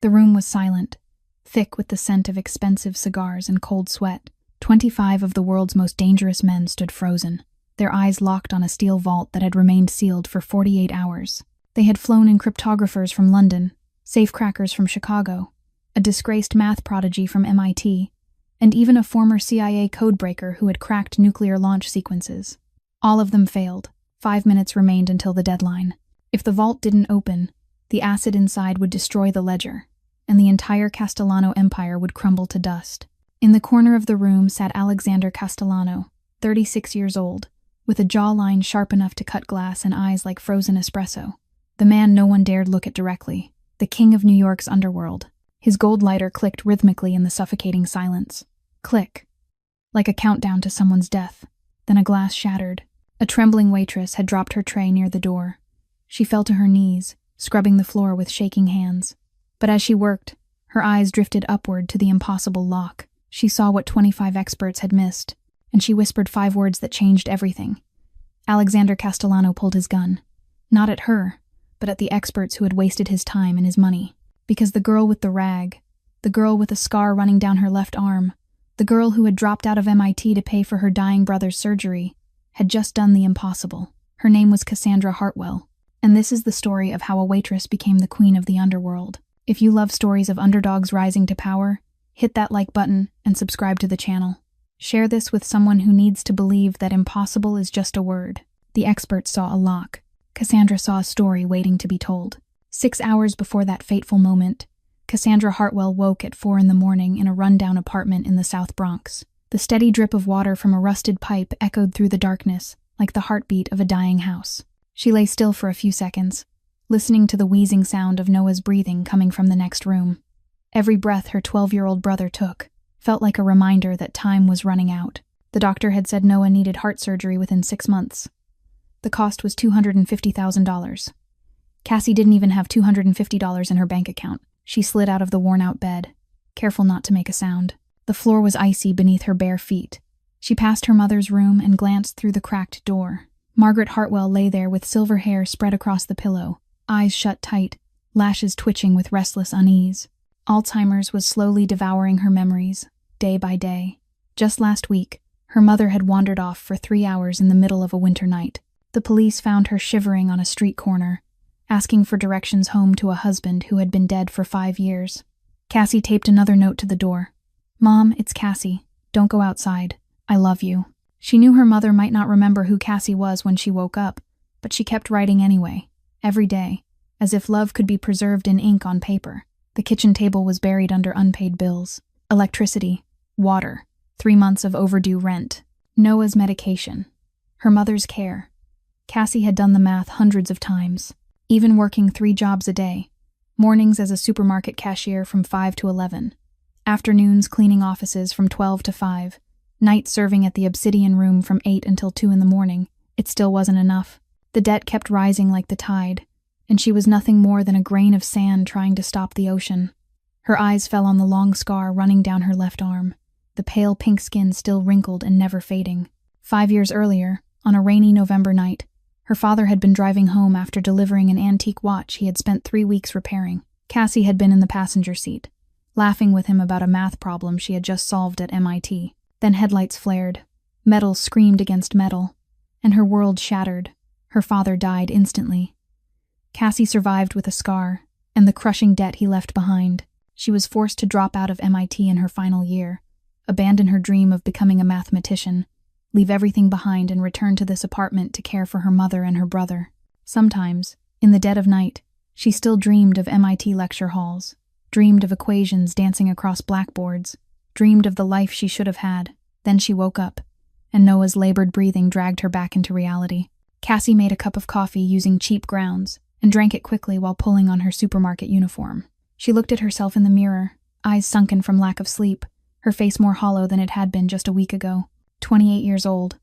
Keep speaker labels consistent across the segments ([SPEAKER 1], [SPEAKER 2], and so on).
[SPEAKER 1] The room was silent, thick with the scent of expensive cigars and cold sweat. 25 of the world's most dangerous men stood frozen, their eyes locked on a steel vault that had remained sealed for 48 hours. They had flown in cryptographers from London, safecrackers from Chicago, a disgraced math prodigy from MIT, and even a former CIA codebreaker who had cracked nuclear launch sequences. All of them failed. 5 minutes remained until the deadline. If the vault didn't open, the acid inside would destroy the ledger, and the entire Castellano empire would crumble to dust. In the corner of the room sat Alexander Castellano, 36 years old, with a jawline sharp enough to cut glass and eyes like frozen espresso. The man no one dared look at directly, the king of New York's underworld. His gold lighter clicked rhythmically in the suffocating silence. Click. Like a countdown to someone's death. Then a glass shattered. A trembling waitress had dropped her tray near the door. She fell to her knees, scrubbing the floor with shaking hands. But as she worked, her eyes drifted upward to the impossible lock. She saw what 25 experts had missed, and she whispered 5 words that changed everything. Alexander Castellano pulled his gun. Not at her, but at the experts who had wasted his time and his money. Because the girl with the rag, the girl with a scar running down her left arm, the girl who had dropped out of MIT to pay for her dying brother's surgery, had just done the impossible. Her name was Cassandra Hartwell, and this is the story of how a waitress became the queen of the underworld. If you love stories of underdogs rising to power, hit that like button and subscribe to the channel. Share this with someone who needs to believe that impossible is just a word. The experts saw a lock. Cassandra saw a story waiting to be told. 6 hours before that fateful moment, Cassandra Hartwell woke at 4 a.m. in a rundown apartment in the South Bronx. The steady drip of water from a rusted pipe echoed through the darkness, like the heartbeat of a dying house. She lay still for a few seconds, listening to the wheezing sound of Noah's breathing coming from the next room. Every breath her 12-year-old brother took felt like a reminder that time was running out. The doctor had said Noah needed heart surgery within 6 months. The cost was $250,000. Cassie didn't even have $250 in her bank account. She slid out of the worn-out bed, careful not to make a sound. The floor was icy beneath her bare feet. She passed her mother's room and glanced through the cracked door. Margaret Hartwell lay there with silver hair spread across the pillow, eyes shut tight, lashes twitching with restless unease. Alzheimer's was slowly devouring her memories, day by day. Just last week, her mother had wandered off for 3 hours in the middle of a winter night. The police found her shivering on a street corner, asking for directions home to a husband who had been dead for 5 years. Cassie taped another note to the door. "Mom, it's Cassie. Don't go outside. I love you." She knew her mother might not remember who Cassie was when she woke up, but she kept writing anyway, every day, as if love could be preserved in ink on paper. The kitchen table was buried under unpaid bills. Electricity, water, 3 months of overdue rent, Noah's medication, her mother's care. Cassie had done the math hundreds of times, even working 3 jobs a day. Mornings as a supermarket cashier from 5 to 11. Afternoons cleaning offices from 12 to 5. Nights serving at the Obsidian Room from 8 until 2 in the morning. It still wasn't enough. The debt kept rising like the tide, and she was nothing more than a grain of sand trying to stop the ocean. Her eyes fell on the long scar running down her left arm, the pale pink skin still wrinkled and never fading. 5 years earlier, on a rainy November night, her father had been driving home after delivering an antique watch he had spent 3 weeks repairing. Cassie had been in the passenger seat, laughing with him about a math problem she had just solved at MIT. Then headlights flared, metal screamed against metal, and her world shattered. Her father died instantly. Cassie survived with a scar, and the crushing debt he left behind. She was forced to drop out of MIT in her final year, abandon her dream of becoming a mathematician, leave everything behind and return to this apartment to care for her mother and her brother. Sometimes, in the dead of night, she still dreamed of MIT lecture halls, dreamed of equations dancing across blackboards, dreamed of the life she should have had. Then she woke up, and Noah's labored breathing dragged her back into reality. Cassie made a cup of coffee using cheap grounds, and drank it quickly while pulling on her supermarket uniform. She looked at herself in the mirror, eyes sunken from lack of sleep, her face more hollow than it had been just a week ago. 28 years old,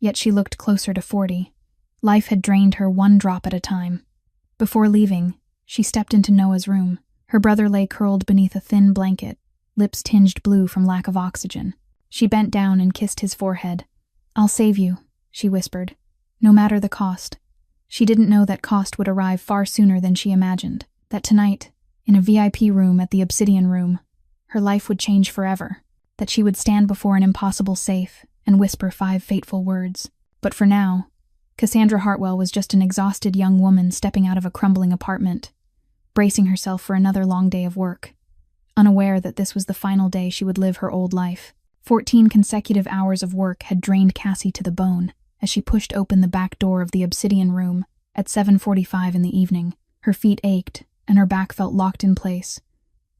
[SPEAKER 1] yet she looked closer to 40. Life had drained her 1 drop at a time. Before leaving, she stepped into Noah's room. Her brother lay curled beneath a thin blanket, lips tinged blue from lack of oxygen. She bent down and kissed his forehead. "I'll save you," she whispered, "no matter the cost." She didn't know that cost would arrive far sooner than she imagined, that tonight, in a VIP room at the Obsidian Room. Her life would change forever, that she would stand before an impossible safe and whisper 5 fateful words. But for now, Cassandra Hartwell was just an exhausted young woman stepping out of a crumbling apartment, bracing herself for another long day of work, unaware that this was the final day she would live her old life. 14 consecutive hours of work had drained Cassie to the bone as she pushed open the back door of the Obsidian Room at 7:45 in the evening. Her feet ached, and her back felt locked in place.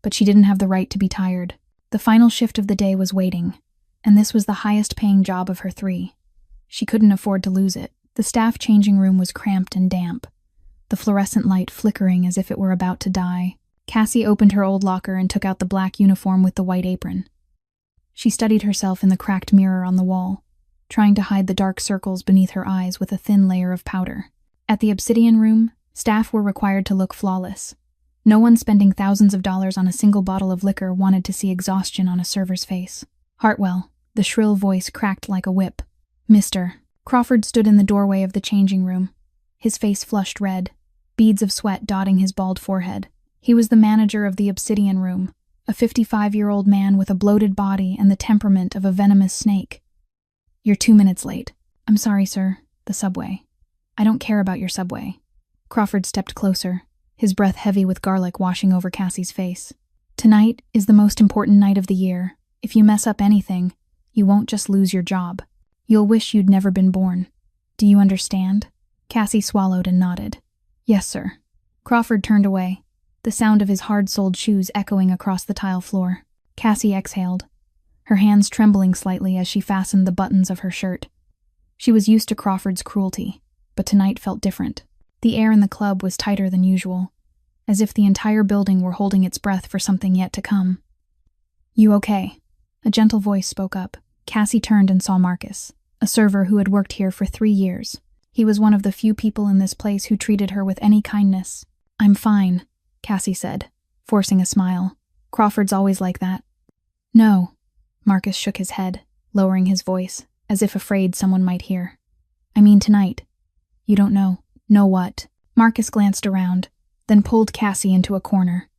[SPEAKER 1] But she didn't have the right to be tired. The final shift of the day was waiting, and this was the highest-paying job of her 3. She couldn't afford to lose it. The staff changing room was cramped and damp, the fluorescent light flickering as if it were about to die. Cassie opened her old locker and took out the black uniform with the white apron. She studied herself in the cracked mirror on the wall, trying to hide the dark circles beneath her eyes with a thin layer of powder. At the Obsidian Room, staff were required to look flawless. No one spending thousands of dollars on a single bottle of liquor wanted to see exhaustion on a server's face. Hartwell, the shrill voice cracked like a whip. Mr. Crawford stood in the doorway of the changing room, his face flushed red, beads of sweat dotting his bald forehead. He was the manager of the Obsidian Room, a 55-year-old man with a bloated body and the temperament of a venomous snake. You're 2 minutes late. I'm sorry, sir. The subway. I don't care about your subway. Crawford stepped closer, his breath heavy with garlic washing over Cassie's face. Tonight is the most important night of the year. If you mess up anything, you won't just lose your job. You'll wish you'd never been born. Do you understand? Cassie swallowed and nodded. Yes, sir. Crawford turned away, the sound of his hard-soled shoes echoing across the tile floor. Cassie exhaled, her hands trembling slightly as she fastened the buttons of her shirt. She was used to Crawford's cruelty, but tonight felt different. The air in the club was tighter than usual, as if the entire building were holding its breath for something yet to come. You okay? A gentle voice spoke up. Cassie turned and saw Marcus, a server who had worked here for 3 years. He was one of the few people in this place who treated her with any kindness. I'm fine, Cassie said, forcing a smile. Crawford's always like that. No. Marcus shook his head, lowering his voice, as if afraid someone might hear. I mean tonight. You don't know. Know what? Marcus glanced around, then pulled Cassie into a corner.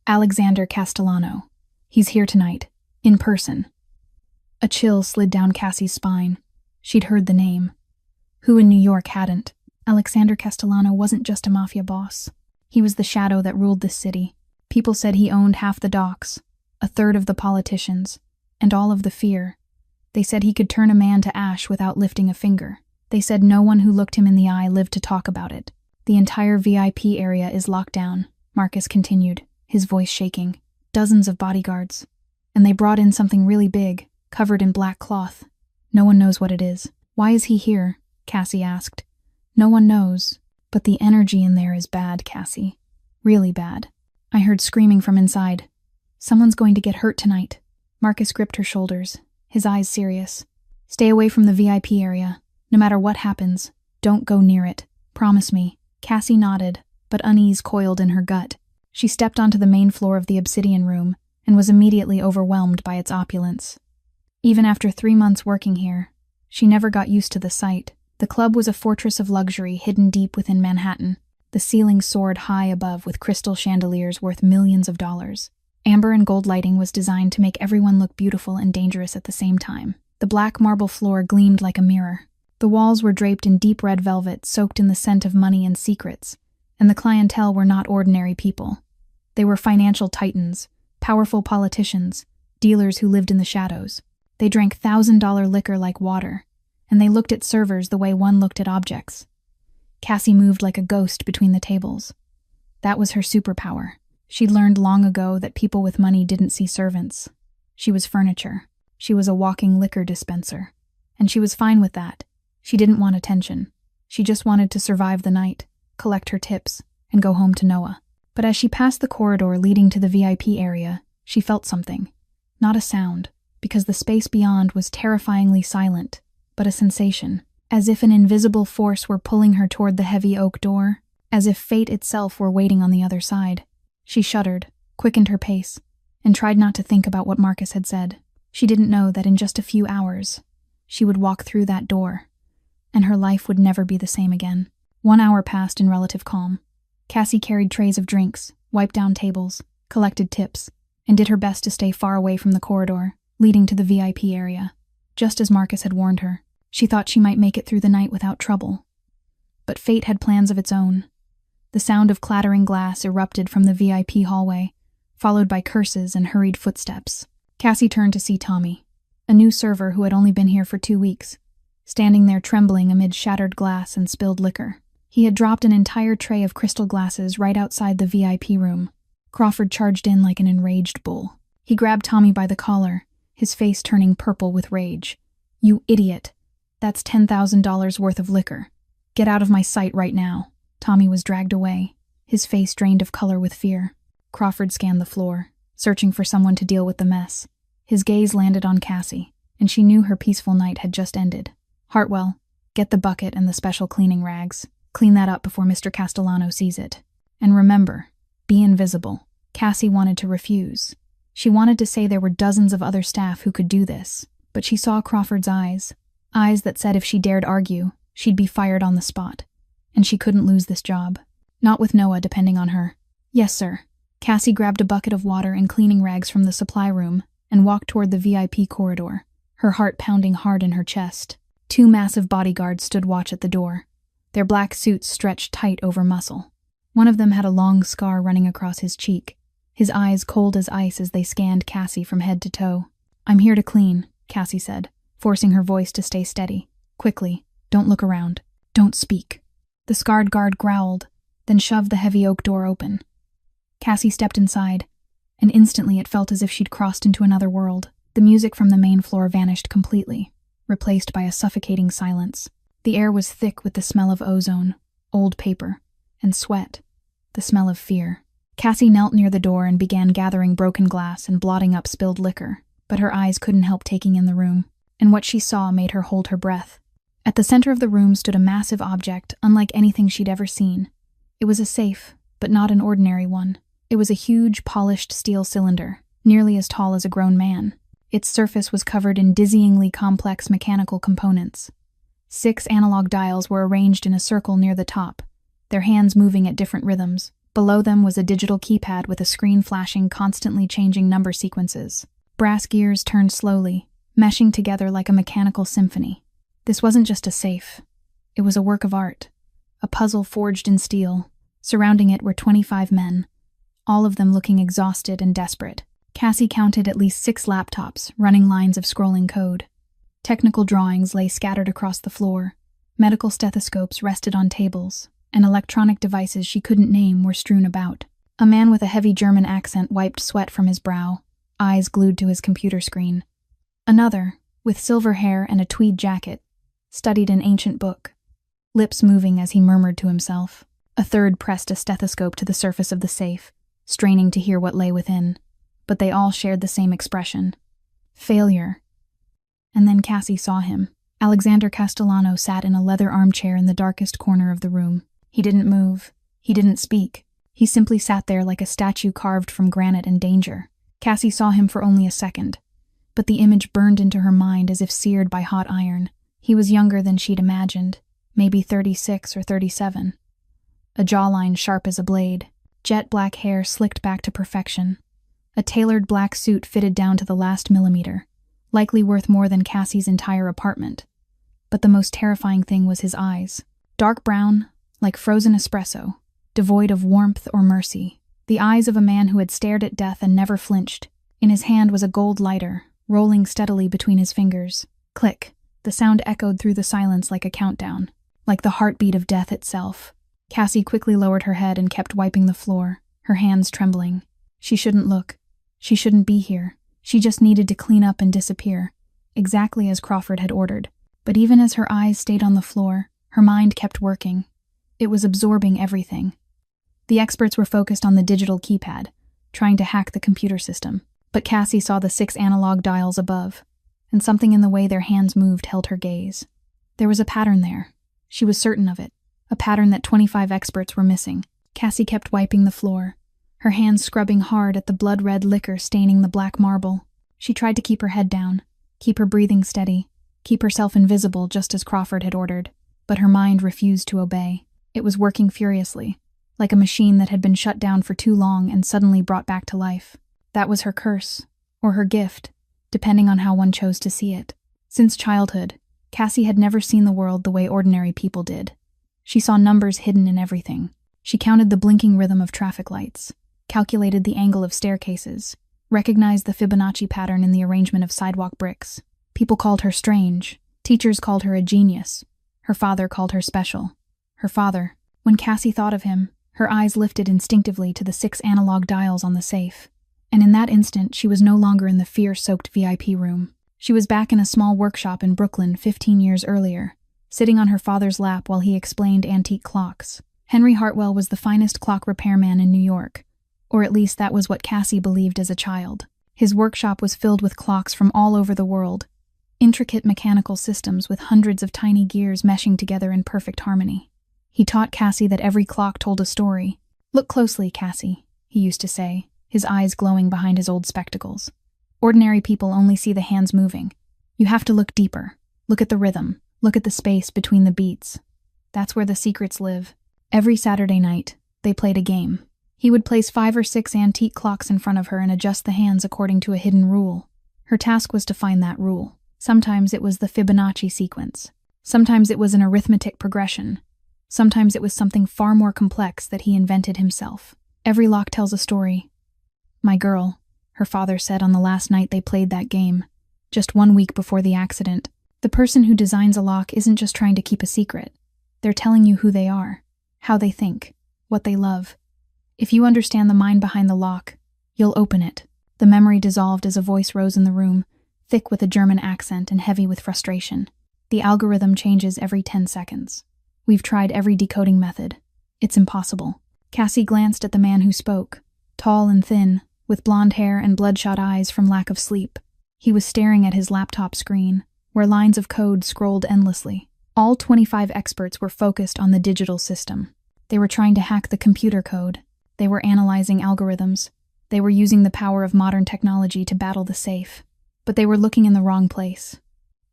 [SPEAKER 1] Alexander Castellano. He's here tonight. In person. A chill slid down Cassie's spine. She'd heard the name. Who in New York hadn't? Alexander Castellano wasn't just a mafia boss. He was the shadow that ruled this city. People said he owned half the docks, a third of the politicians, and all of the fear. They said he could turn a man to ash without lifting a finger. They said no one who looked him in the eye lived to talk about it. The entire VIP area is locked down, Marcus continued, his voice shaking. Dozens of bodyguards. And they brought in something really big, covered in black cloth. No one knows what it is. Why is he here? Cassie asked. No one knows, but the energy in there is bad, Cassie. Really bad. I heard screaming from inside. Someone's going to get hurt tonight. Marcus gripped her shoulders, his eyes serious. Stay away from the VIP area. No matter what happens, don't go near it. Promise me. Cassie nodded, but unease coiled in her gut. She stepped onto the main floor of the Obsidian Room and was immediately overwhelmed by its opulence. Even after 3 months working here, she never got used to the sight. The club was a fortress of luxury hidden deep within Manhattan. The ceiling soared high above with crystal chandeliers worth millions of dollars. Amber and gold lighting was designed to make everyone look beautiful and dangerous at the same time. The black marble floor gleamed like a mirror. The walls were draped in deep red velvet soaked in the scent of money and secrets, and the clientele were not ordinary people. They were financial titans, powerful politicians, dealers who lived in the shadows. They drank $1,000 liquor like water, and they looked at servers the way one looked at objects. Cassie moved like a ghost between the tables. That was her superpower. She'd learned long ago that people with money didn't see servants. She was furniture. She was a walking liquor dispenser. And she was fine with that. She didn't want attention. She just wanted to survive the night, collect her tips, and go home to Noah. But as she passed the corridor leading to the VIP area, she felt something. Not a sound, because the space beyond was terrifyingly silent, but a sensation, as if an invisible force were pulling her toward the heavy oak door, as if fate itself were waiting on the other side. She shuddered, quickened her pace, and tried not to think about what Marcus had said. She didn't know that in just a few hours, she would walk through that door, and her life would never be the same again. 1 hour passed in relative calm. Cassie carried trays of drinks, wiped down tables, collected tips, and did her best to stay far away from the corridor, leading to the VIP area. Just as Marcus had warned her, she thought she might make it through the night without trouble. But fate had plans of its own. The sound of clattering glass erupted from the VIP hallway, followed by curses and hurried footsteps. Cassie turned to see Tommy, a new server who had only been here for 2 weeks, standing there trembling amid shattered glass and spilled liquor. He had dropped an entire tray of crystal glasses right outside the VIP room. Crawford charged in like an enraged bull. He grabbed Tommy by the collar, his face turning purple with rage. "You idiot! That's $10,000 worth of liquor. Get out of my sight right now." Tommy was dragged away, his face drained of color with fear. Crawford scanned the floor, searching for someone to deal with the mess. His gaze landed on Cassie, and she knew her peaceful night had just ended. "Hartwell, get the bucket and the special cleaning rags. Clean that up before Mr. Castellano sees it. And remember, be invisible." Cassie wanted to refuse. She wanted to say there were dozens of other staff who could do this, but she saw Crawford's eyes that said if she dared argue, she'd be fired on the spot. And she couldn't lose this job. Not with Noah depending on her. "Yes, sir." Cassie grabbed a bucket of water and cleaning rags from the supply room and walked toward the VIP corridor, her heart pounding hard in her chest. 2 massive bodyguards stood watch at the door, their black suits stretched tight over muscle. One of them had a long scar running across his cheek, his eyes cold as ice as they scanned Cassie from head to toe. "I'm here to clean," Cassie said, forcing her voice to stay steady. "Quickly, don't look around. Don't speak." The scarred guard growled, then shoved the heavy oak door open. Cassie stepped inside, and instantly it felt as if she'd crossed into another world. The music from the main floor vanished completely, replaced by a suffocating silence. The air was thick with the smell of ozone, old paper, and sweat, the smell of fear. Cassie knelt near the door and began gathering broken glass and blotting up spilled liquor, but her eyes couldn't help taking in the room, and what she saw made her hold her breath. At the center of the room stood a massive object unlike anything she'd ever seen. It was a safe, but not an ordinary one. It was a huge, polished steel cylinder, nearly as tall as a grown man. Its surface was covered in dizzyingly complex mechanical components. 6 analog dials were arranged in a circle near the top, their hands moving at different rhythms. Below them was a digital keypad with a screen flashing constantly changing number sequences. Brass gears turned slowly, meshing together like a mechanical symphony. This wasn't just a safe. It was a work of art, a puzzle forged in steel. Surrounding it were 25 men, all of them looking exhausted and desperate. Cassie counted at least 6 laptops running lines of scrolling code. Technical drawings lay scattered across the floor. Medical stethoscopes rested on tables, and electronic devices she couldn't name were strewn about. A man with a heavy German accent wiped sweat from his brow, eyes glued to his computer screen. Another, with silver hair and a tweed jacket, studied an ancient book, lips moving as he murmured to himself. A third pressed a stethoscope to the surface of the safe, straining to hear what lay within. But they all shared the same expression. Failure. And then Cassie saw him. Alexander Castellano sat in a leather armchair in the darkest corner of the room. He didn't move. He didn't speak. He simply sat there like a statue carved from granite and danger. Cassie saw him for only a second, but the image burned into her mind as if seared by hot iron. He was younger than she'd imagined, maybe 36 or 37. A jawline sharp as a blade, jet black hair slicked back to perfection. A tailored black suit fitted down to the last millimeter, likely worth more than Cassie's entire apartment. But the most terrifying thing was his eyes. Dark brown, like frozen espresso, devoid of warmth or mercy. The eyes of a man who had stared at death and never flinched. In his hand was a gold lighter, rolling steadily between his fingers. Click. The sound echoed through the silence like a countdown, like the heartbeat of death itself. Cassie quickly lowered her head and kept wiping the floor, her hands trembling. She shouldn't look. She shouldn't be here. She just needed to clean up and disappear, exactly as Crawford had ordered. But even as her eyes stayed on the floor, her mind kept working. It was absorbing everything. The experts were focused on the digital keypad, trying to hack the computer system. But Cassie saw the 6 analog dials above, and something in the way their hands moved held her gaze. There was a pattern there. She was certain of it. A pattern that 25 experts were missing. Cassie kept wiping the floor, her hands scrubbing hard at the blood-red liquor staining the black marble. She tried to keep her head down, keep her breathing steady, keep herself invisible just as Crawford had ordered. But her mind refused to obey. It was working furiously, like a machine that had been shut down for too long and suddenly brought back to life. That was her curse, or her gift, depending on how one chose to see it. Since childhood, Cassie had never seen the world the way ordinary people did. She saw numbers hidden in everything. She counted the blinking rhythm of traffic lights, calculated the angle of staircases, recognized the Fibonacci pattern in the arrangement of sidewalk bricks. People called her strange. Teachers called her a genius. Her father called her special. Her father, when Cassie thought of him, her eyes lifted instinctively to the 6 analog dials on the safe. And in that instant, she was no longer in the fear-soaked VIP room. She was back in a small workshop in Brooklyn 15 years earlier, sitting on her father's lap while he explained antique clocks. Henry Hartwell was the finest clock repairman in New York, or at least that was what Cassie believed as a child. His workshop was filled with clocks from all over the world, intricate mechanical systems with hundreds of tiny gears meshing together in perfect harmony. He taught Cassie that every clock told a story. "Look closely, Cassie," he used to say, his eyes glowing behind his old spectacles. "Ordinary people only see the hands moving. You have to look deeper. Look at the rhythm. Look at the space between the beats. That's where the secrets live." Every Saturday night, they played a game. He would place 5 or 6 antique clocks in front of her and adjust the hands according to a hidden rule. Her task was to find that rule. Sometimes it was the Fibonacci sequence. Sometimes it was an arithmetic progression. Sometimes it was something far more complex that he invented himself. "Every lock tells a story. My girl," her father said on the last night they played that game, just 1 week before the accident. "The person who designs a lock isn't just trying to keep a secret. They're telling you who they are, how they think, what they love. If you understand the mind behind the lock, you'll open it." The memory dissolved as a voice rose in the room, thick with a German accent and heavy with frustration. "The algorithm changes every 10 seconds. We've tried every decoding method. It's impossible." Cassie glanced at the man who spoke, tall and thin, with blonde hair and bloodshot eyes from lack of sleep. He was staring at his laptop screen, where lines of code scrolled endlessly. All 25 experts were focused on the digital system. They were trying to hack the computer code. They were analyzing algorithms. They were using the power of modern technology to battle the safe. But they were looking in the wrong place.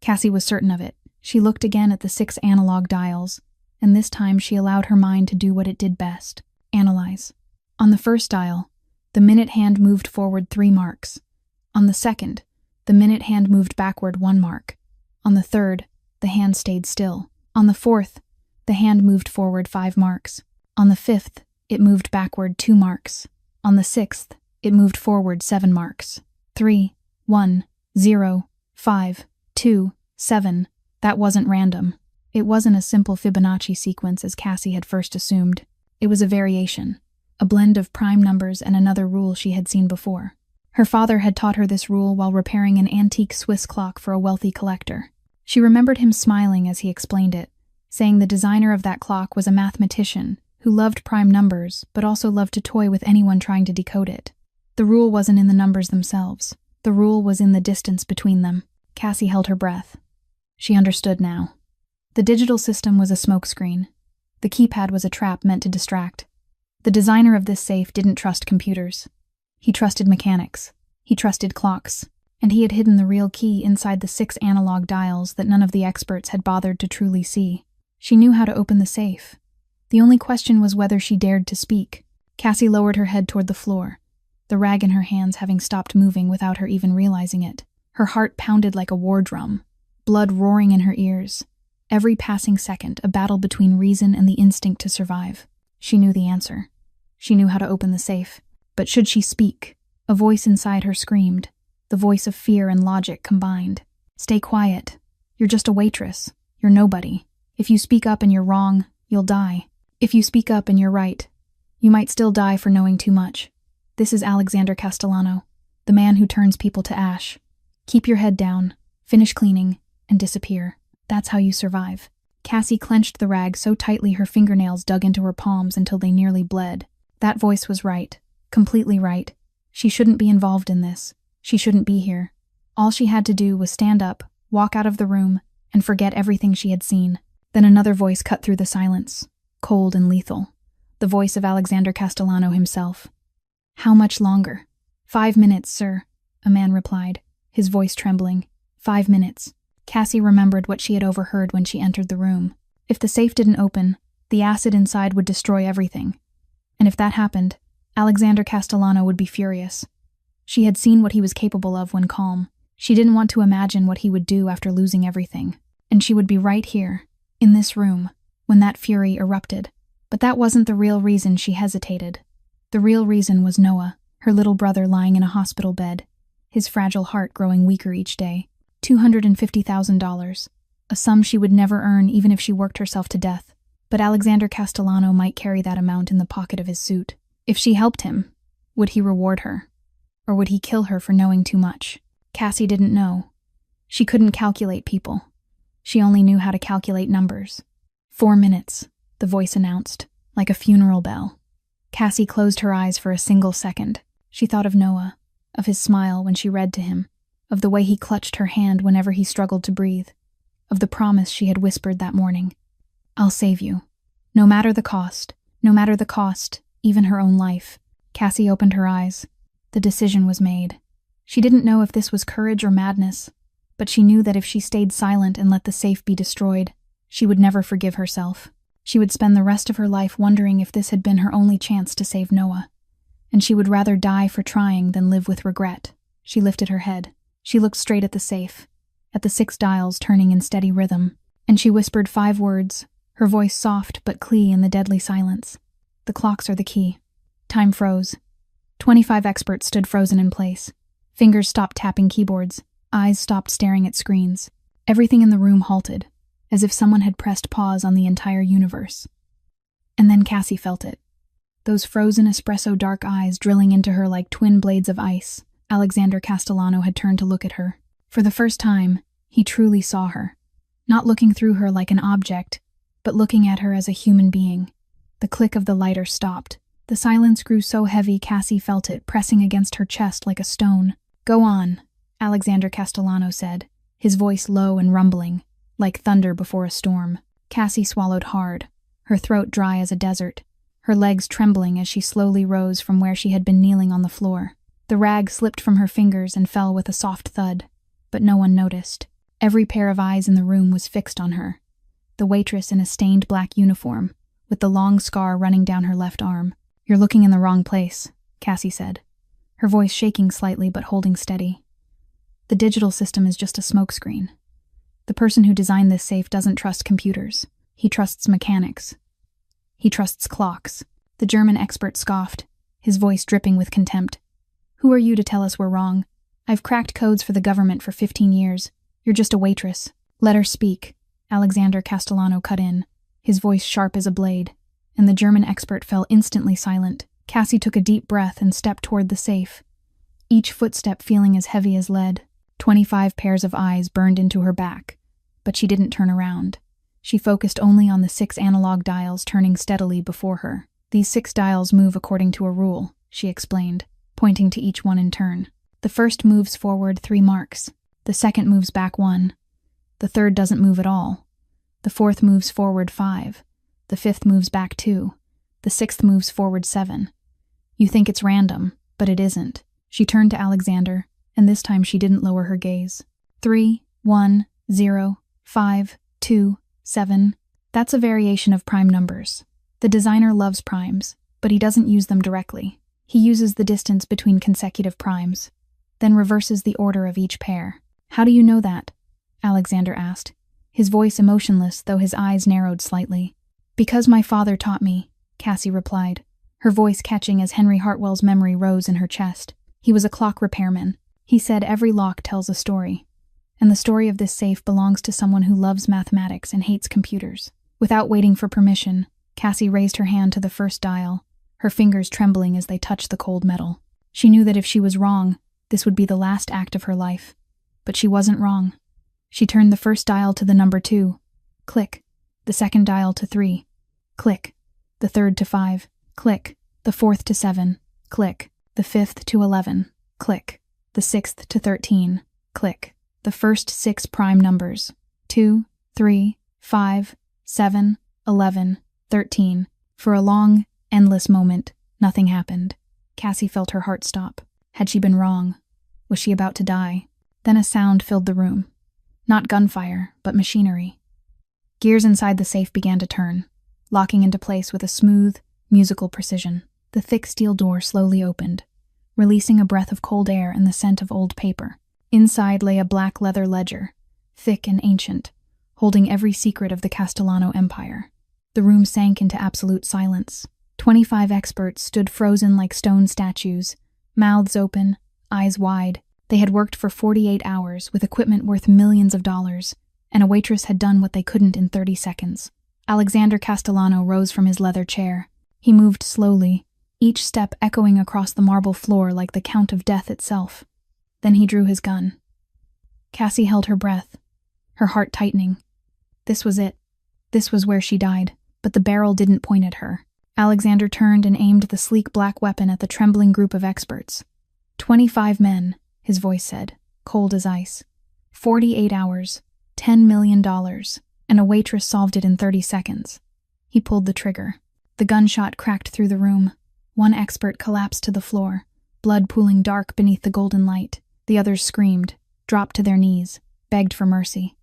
[SPEAKER 1] Cassie was certain of it. She looked again at the 6 analog dials, and this time she allowed her mind to do what it did best: analyze. On the first dial, the minute hand moved forward 3 marks. On the second, the minute hand moved backward 1 mark. On the third, the hand stayed still. On the fourth, the hand moved forward 5 marks. On the fifth, it moved backward 2 marks. On the sixth, it moved forward 7 marks. 3, 1, 0, 5, 2, 7. That wasn't random. It wasn't a simple Fibonacci sequence as Cassie had first assumed. It was a variation, a blend of prime numbers and another rule she had seen before. Her father had taught her this rule while repairing an antique Swiss clock for a wealthy collector. She remembered him smiling as he explained it, saying the designer of that clock was a mathematician who loved prime numbers but also loved to toy with anyone trying to decode it. The rule wasn't in the numbers themselves. The rule was in the distance between them. Cassie held her breath. She understood now. The digital system was a smokescreen. The keypad was a trap meant to distract. The designer of this safe didn't trust computers. He trusted mechanics. He trusted clocks. And he had hidden the real key inside the 6 analog dials that none of the experts had bothered to truly see. She knew how to open the safe. The only question was whether she dared to speak. Cassie lowered her head toward the floor, the rag in her hands having stopped moving without her even realizing it. Her heart pounded like a war drum, blood roaring in her ears. Every passing second, a battle between reason and the instinct to survive. She knew the answer. She knew how to open the safe. But should she speak? A voice inside her screamed, the voice of fear and logic combined. "Stay quiet. You're just a waitress. You're nobody. If you speak up and you're wrong, you'll die. If you speak up and you're right, you might still die for knowing too much. This is Alexander Castellano, the man who turns people to ash. Keep your head down, finish cleaning, and disappear. That's how you survive." Cassie clenched the rag so tightly her fingernails dug into her palms until they nearly bled. That voice was right, completely right. She shouldn't be involved in this. She shouldn't be here. All she had to do was stand up, walk out of the room, and forget everything she had seen. Then another voice cut through the silence, cold and lethal. The voice of Alexander Castellano himself. "How much longer?" "5 minutes, sir," a man replied, his voice trembling. 5 minutes. Cassie remembered what she had overheard when she entered the room. If the safe didn't open, the acid inside would destroy everything. And if that happened, Alexander Castellano would be furious. She had seen what he was capable of when calm. She didn't want to imagine what he would do after losing everything. And she would be right here, in this room, when that fury erupted. But that wasn't the real reason she hesitated. The real reason was Noah, her little brother lying in a hospital bed, his fragile heart growing weaker each day. $250,000, a sum she would never earn even if she worked herself to death. But Alexander Castellano might carry that amount in the pocket of his suit. If she helped him, would he reward her? Or would he kill her for knowing too much? Cassie didn't know. She couldn't calculate people. She only knew how to calculate numbers. 4 minutes, the voice announced, like a funeral bell. Cassie closed her eyes for a single second. She thought of Noah, of his smile when she read to him, of the way he clutched her hand whenever he struggled to breathe, of the promise she had whispered that morning. I'll save you. No matter the cost, even her own life. Cassie opened her eyes. The decision was made. She didn't know if this was courage or madness, but she knew that if she stayed silent and let the safe be destroyed, she would never forgive herself. She would spend the rest of her life wondering if this had been her only chance to save Noah. And she would rather die for trying than live with regret. She lifted her head. She looked straight at the safe, at the 6 dials turning in steady rhythm, and she whispered 5 words, her voice soft but clear in the deadly silence. The clocks are the key. Time froze. 25 experts stood frozen in place. Fingers stopped tapping keyboards. Eyes stopped staring at screens. Everything in the room halted, as if someone had pressed pause on the entire universe. And then Cassie felt it. Those frozen espresso dark eyes drilling into her like twin blades of ice. Alexander Castellano had turned to look at her. For the first time, he truly saw her. Not looking through her like an object, but looking at her as a human being. The click of the lighter stopped. The silence grew so heavy Cassie felt it pressing against her chest like a stone. Go on, Alexander Castellano said, his voice low and rumbling, like thunder before a storm. Cassie swallowed hard, her throat dry as a desert, her legs trembling as she slowly rose from where she had been kneeling on the floor. The rag slipped from her fingers and fell with a soft thud, but no one noticed. Every pair of eyes in the room was fixed on her. The waitress in a stained black uniform, with the long scar running down her left arm. You're looking in the wrong place, Cassie said, her voice shaking slightly but holding steady. The digital system is just a smokescreen. The person who designed this safe doesn't trust computers. He trusts mechanics. He trusts clocks. The German expert scoffed, his voice dripping with contempt. Who are you to tell us we're wrong? I've cracked codes for the government for 15 years. You're just a waitress. Let her speak. Alexander Castellano cut in, his voice sharp as a blade, and the German expert fell instantly silent. Cassie took a deep breath and stepped toward the safe, each footstep feeling as heavy as lead. 25 pairs of eyes burned into her back, but she didn't turn around. She focused only on the 6 analog dials turning steadily before her. These 6 dials move according to a rule, she explained, pointing to each one in turn. The first moves forward 3 marks. The second moves back 1. The third doesn't move at all. The fourth moves forward 5. The fifth moves back 2. The sixth moves forward 7. You think it's random, but it isn't. She turned to Alexander, and this time she didn't lower her gaze. 3, 1, 0, 5, 2, 7. That's a variation of prime numbers. The designer loves primes, but he doesn't use them directly. He uses the distance between consecutive primes, then reverses the order of each pair. How do you know that? Alexander asked, his voice emotionless though his eyes narrowed slightly. Because my father taught me, Cassie replied, her voice catching as Henry Hartwell's memory rose in her chest. He was a clock repairman. He said every lock tells a story, and the story of this safe belongs to someone who loves mathematics and hates computers. Without waiting for permission, Cassie raised her hand to the first dial, her fingers trembling as they touched the cold metal. She knew that if she was wrong, this would be the last act of her life. But she wasn't wrong. She turned the first dial to the number 2. Click. The second dial to 3. Click. The third to 5. Click. The fourth to 7. Click. The fifth to 11. Click. The sixth to 13. Click. The first 6 prime numbers. 2, 3, 5, 7, 11, 13. For a long, endless moment, nothing happened. Cassie felt her heart stop. Had she been wrong? Was she about to die? Then a sound filled the room. Not gunfire, but machinery. Gears inside the safe began to turn, locking into place with a smooth, musical precision. The thick steel door slowly opened, releasing a breath of cold air and the scent of old paper. Inside lay a black leather ledger, thick and ancient, holding every secret of the Castellano Empire. The room sank into absolute silence. 25 experts stood frozen like stone statues, mouths open, eyes wide. They had worked for 48 hours with equipment worth millions of dollars, and a waitress had done what they couldn't in 30 seconds. Alexander Castellano rose from his leather chair. He moved slowly, each step echoing across the marble floor like the count of death itself. Then he drew his gun. Cassie held her breath, her heart tightening. This was it. This was where she died, but the barrel didn't point at her. Alexander turned and aimed the sleek black weapon at the trembling group of experts. 25 men, his voice said, cold as ice. 48 hours, $10 million, and a waitress solved it in 30 seconds. He pulled the trigger. The gunshot cracked through the room. One expert collapsed to the floor, blood pooling dark beneath the golden light. The others screamed, dropped to their knees, begged for mercy.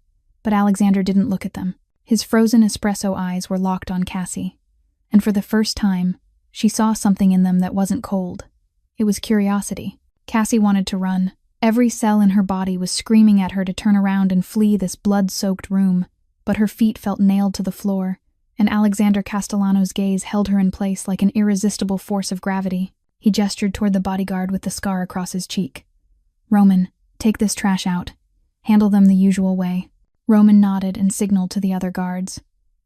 [SPEAKER 1] But Alexander didn't look at them. His frozen espresso eyes were locked on Cassie. And for the first time, she saw something in them that wasn't cold. It was curiosity. Cassie wanted to run. Every cell in her body was screaming at her to turn around and flee this blood-soaked room, but her feet felt nailed to the floor, and Alexander Castellano's gaze held her in place like an irresistible force of gravity. He gestured toward the bodyguard with the scar across his cheek. "Roman, take this trash out. Handle them the usual way." Roman nodded and signaled to the other guards.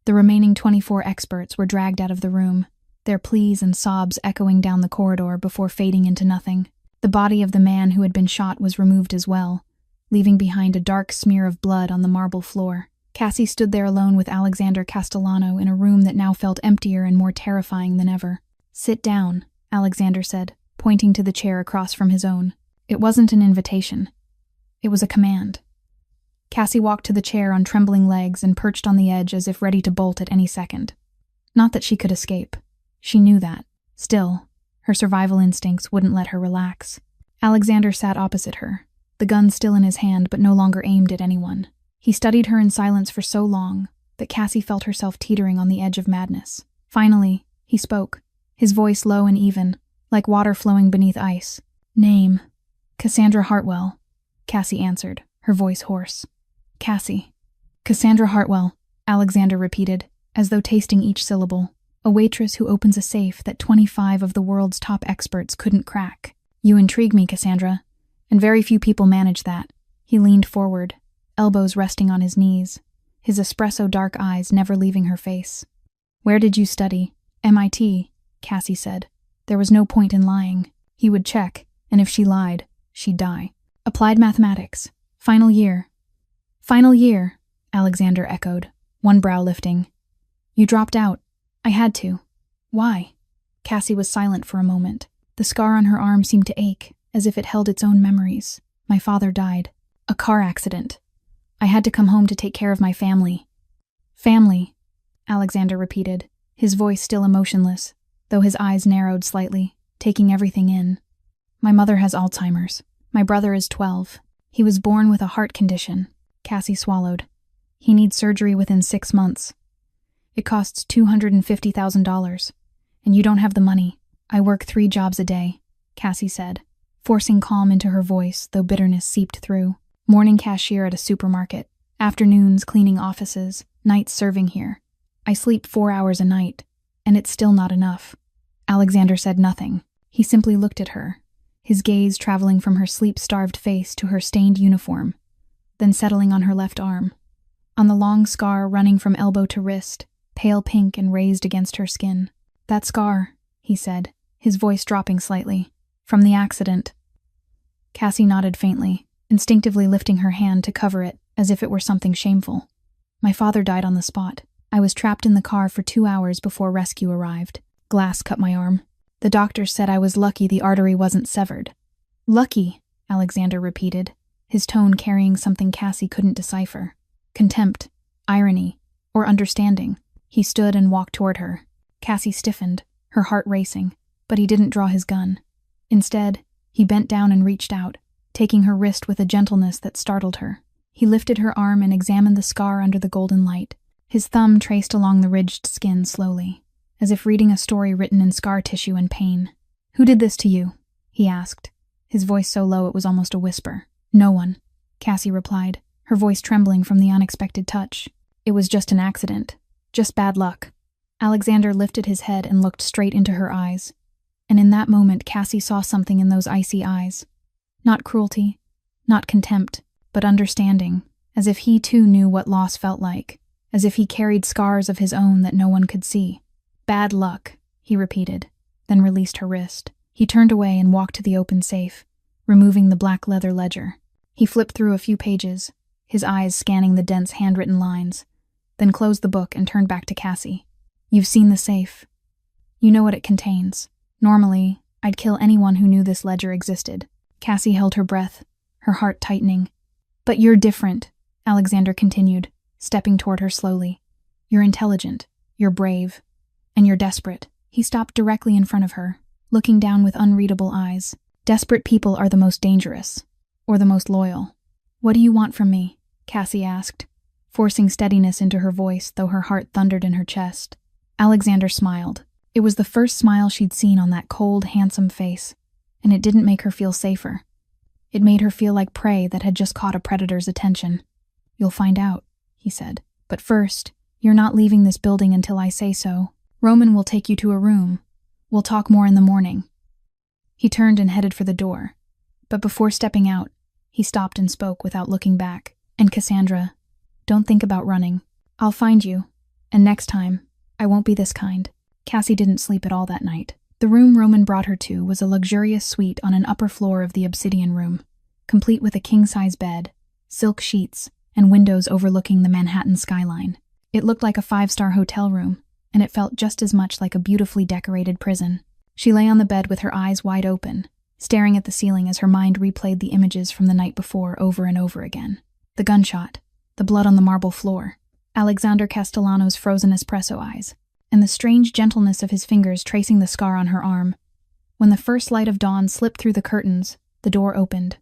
[SPEAKER 1] The remaining 24 experts were dragged out of the room, their pleas and sobs echoing down the corridor before fading into nothing. The body of the man who had been shot was removed as well, leaving behind a dark smear of blood on the marble floor. Cassie stood there alone with Alexander Castellano in a room that now felt emptier and more terrifying than ever. "Sit down," Alexander said, pointing to the chair across from his own. It wasn't an invitation. It was a command. Cassie walked to the chair on trembling legs and perched on the edge as if ready to bolt at any second. Not that she could escape. She knew that. Still, her survival instincts wouldn't let her relax. Alexander sat opposite her, the gun still in his hand but no longer aimed at anyone. He studied her in silence for so long that Cassie felt herself teetering on the edge of madness. Finally, he spoke, his voice low and even, like water flowing beneath ice. "Name." "Cassandra Hartwell," Cassie answered, her voice hoarse. "Cassie." "Cassandra Hartwell," Alexander repeated, as though tasting each syllable. "A waitress who opens a safe that 25 of the world's top experts couldn't crack. You intrigue me, Cassandra, and very few people manage that." He leaned forward, elbows resting on his knees, his espresso dark eyes never leaving her face. "Where did you study?" "MIT," Cassie said. There was no point in lying. He would check, and if she lied, she'd die. "Applied mathematics. Final year." "Final year," Alexander echoed, one brow lifting. "You dropped out." "I had to." "Why?" Cassie was silent for a moment. The scar on her arm seemed to ache, as if it held its own memories. "My father died. A car accident. I had to come home to take care of my family." "Family," Alexander repeated, his voice still emotionless, though his eyes narrowed slightly, taking everything in. "My mother has Alzheimer's. My brother is 12. He was born with a heart condition." Cassie swallowed. "He needs surgery within 6 months. It costs $250,000, and you don't have the money." "I work 3 jobs a day," Cassie said, forcing calm into her voice, though bitterness seeped through. "Morning cashier at a supermarket, afternoons cleaning offices, nights serving here. I sleep 4 hours a night, and it's still not enough." Alexander said nothing. He simply looked at her, his gaze traveling from her sleep-starved face to her stained uniform, then settling on her left arm, on the long scar running from elbow to wrist, pale pink and raised against her skin. "That scar," he said, his voice dropping slightly. "From the accident." Cassie nodded faintly, instinctively lifting her hand to cover it as if it were something shameful. "My father died on the spot. I was trapped in the car for 2 hours before rescue arrived. Glass cut my arm. The doctors said I was lucky the artery wasn't severed." "Lucky," Alexander repeated, his tone carrying something Cassie couldn't decipher. Contempt, irony, or understanding. He stood and walked toward her. Cassie stiffened, her heart racing, but he didn't draw his gun. Instead, he bent down and reached out, taking her wrist with a gentleness that startled her. He lifted her arm and examined the scar under the golden light. His thumb traced along the ridged skin slowly, as if reading a story written in scar tissue and pain. "Who did this to you?" he asked, his voice so low it was almost a whisper. "No one," Cassie replied, her voice trembling from the unexpected touch. "It was just an accident. Just bad luck." Alexander lifted his head and looked straight into her eyes. And in that moment, Cassie saw something in those icy eyes. Not cruelty, not contempt, but understanding, as if he too knew what loss felt like, as if he carried scars of his own that no one could see. "Bad luck," he repeated, then released her wrist. He turned away and walked to the open safe, removing the black leather ledger. He flipped through a few pages, his eyes scanning the dense handwritten lines, then closed the book and turned back to Cassie. "You've seen the safe. You know what it contains. Normally, I'd kill anyone who knew this ledger existed." Cassie held her breath, her heart tightening. "But you're different," Alexander continued, stepping toward her slowly. "You're intelligent, you're brave, and you're desperate." He stopped directly in front of her, looking down with unreadable eyes. "Desperate people are the most dangerous, or the most loyal." "What do you want from me?" Cassie asked, forcing steadiness into her voice, though her heart thundered in her chest. Alexander smiled. It was the first smile she'd seen on that cold, handsome face, and it didn't make her feel safer. It made her feel like prey that had just caught a predator's attention. "You'll find out," he said. "But first, you're not leaving this building until I say so. Roman will take you to a room. We'll talk more in the morning." He turned and headed for the door, but before stepping out, he stopped and spoke without looking back. "And Cassandra, don't think about running. I'll find you, and next time, I won't be this kind." Cassie didn't sleep at all that night. The room Roman brought her to was a luxurious suite on an upper floor of the Obsidian Room, complete with a king-size bed, silk sheets, and windows overlooking the Manhattan skyline. It looked like a 5-star hotel room, and it felt just as much like a beautifully decorated prison. She lay on the bed with her eyes wide open, staring at the ceiling as her mind replayed the images from the night before over and over again. The gunshot, the blood on the marble floor, Alexander Castellano's frozen espresso eyes, and the strange gentleness of his fingers tracing the scar on her arm. When the first light of dawn slipped through the curtains, the door opened.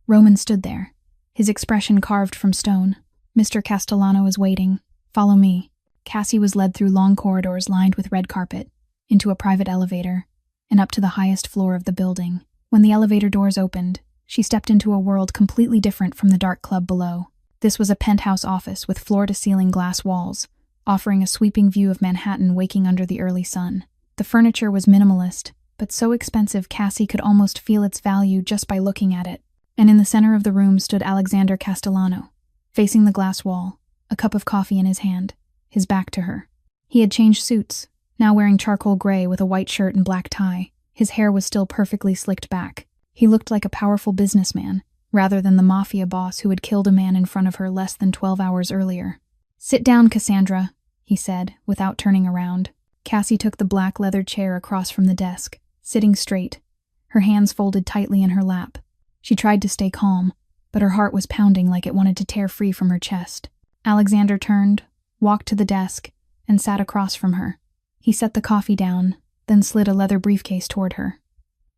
[SPEAKER 1] Roman stood there, his expression carved from stone. "Mr. Castellano is waiting. Follow me." Cassie was led through long corridors lined with red carpet, into a private elevator, and up to the highest floor of the building. When the elevator doors opened, she stepped into a world completely different from the dark club below. This was a penthouse office with floor-to-ceiling glass walls, offering a sweeping view of Manhattan waking under the early sun. The furniture was minimalist, but so expensive Cassie could almost feel its value just by looking at it. And in the center of the room stood Alexander Castellano, facing the glass wall, a cup of coffee in his hand, his back to her. He had changed suits, now wearing charcoal gray with a white shirt and black tie. His hair was still perfectly slicked back. He looked like a powerful businessman, rather than the mafia boss who had killed a man in front of her less than 12 hours earlier. "Sit down, Cassandra," he said, without turning around. Cassie took the black leather chair across from the desk, sitting straight, her hands folded tightly in her lap. She tried to stay calm, but her heart was pounding like it wanted to tear free from her chest. Alexander turned, walked to the desk, and sat across from her. He set the coffee down, then slid a leather briefcase toward her.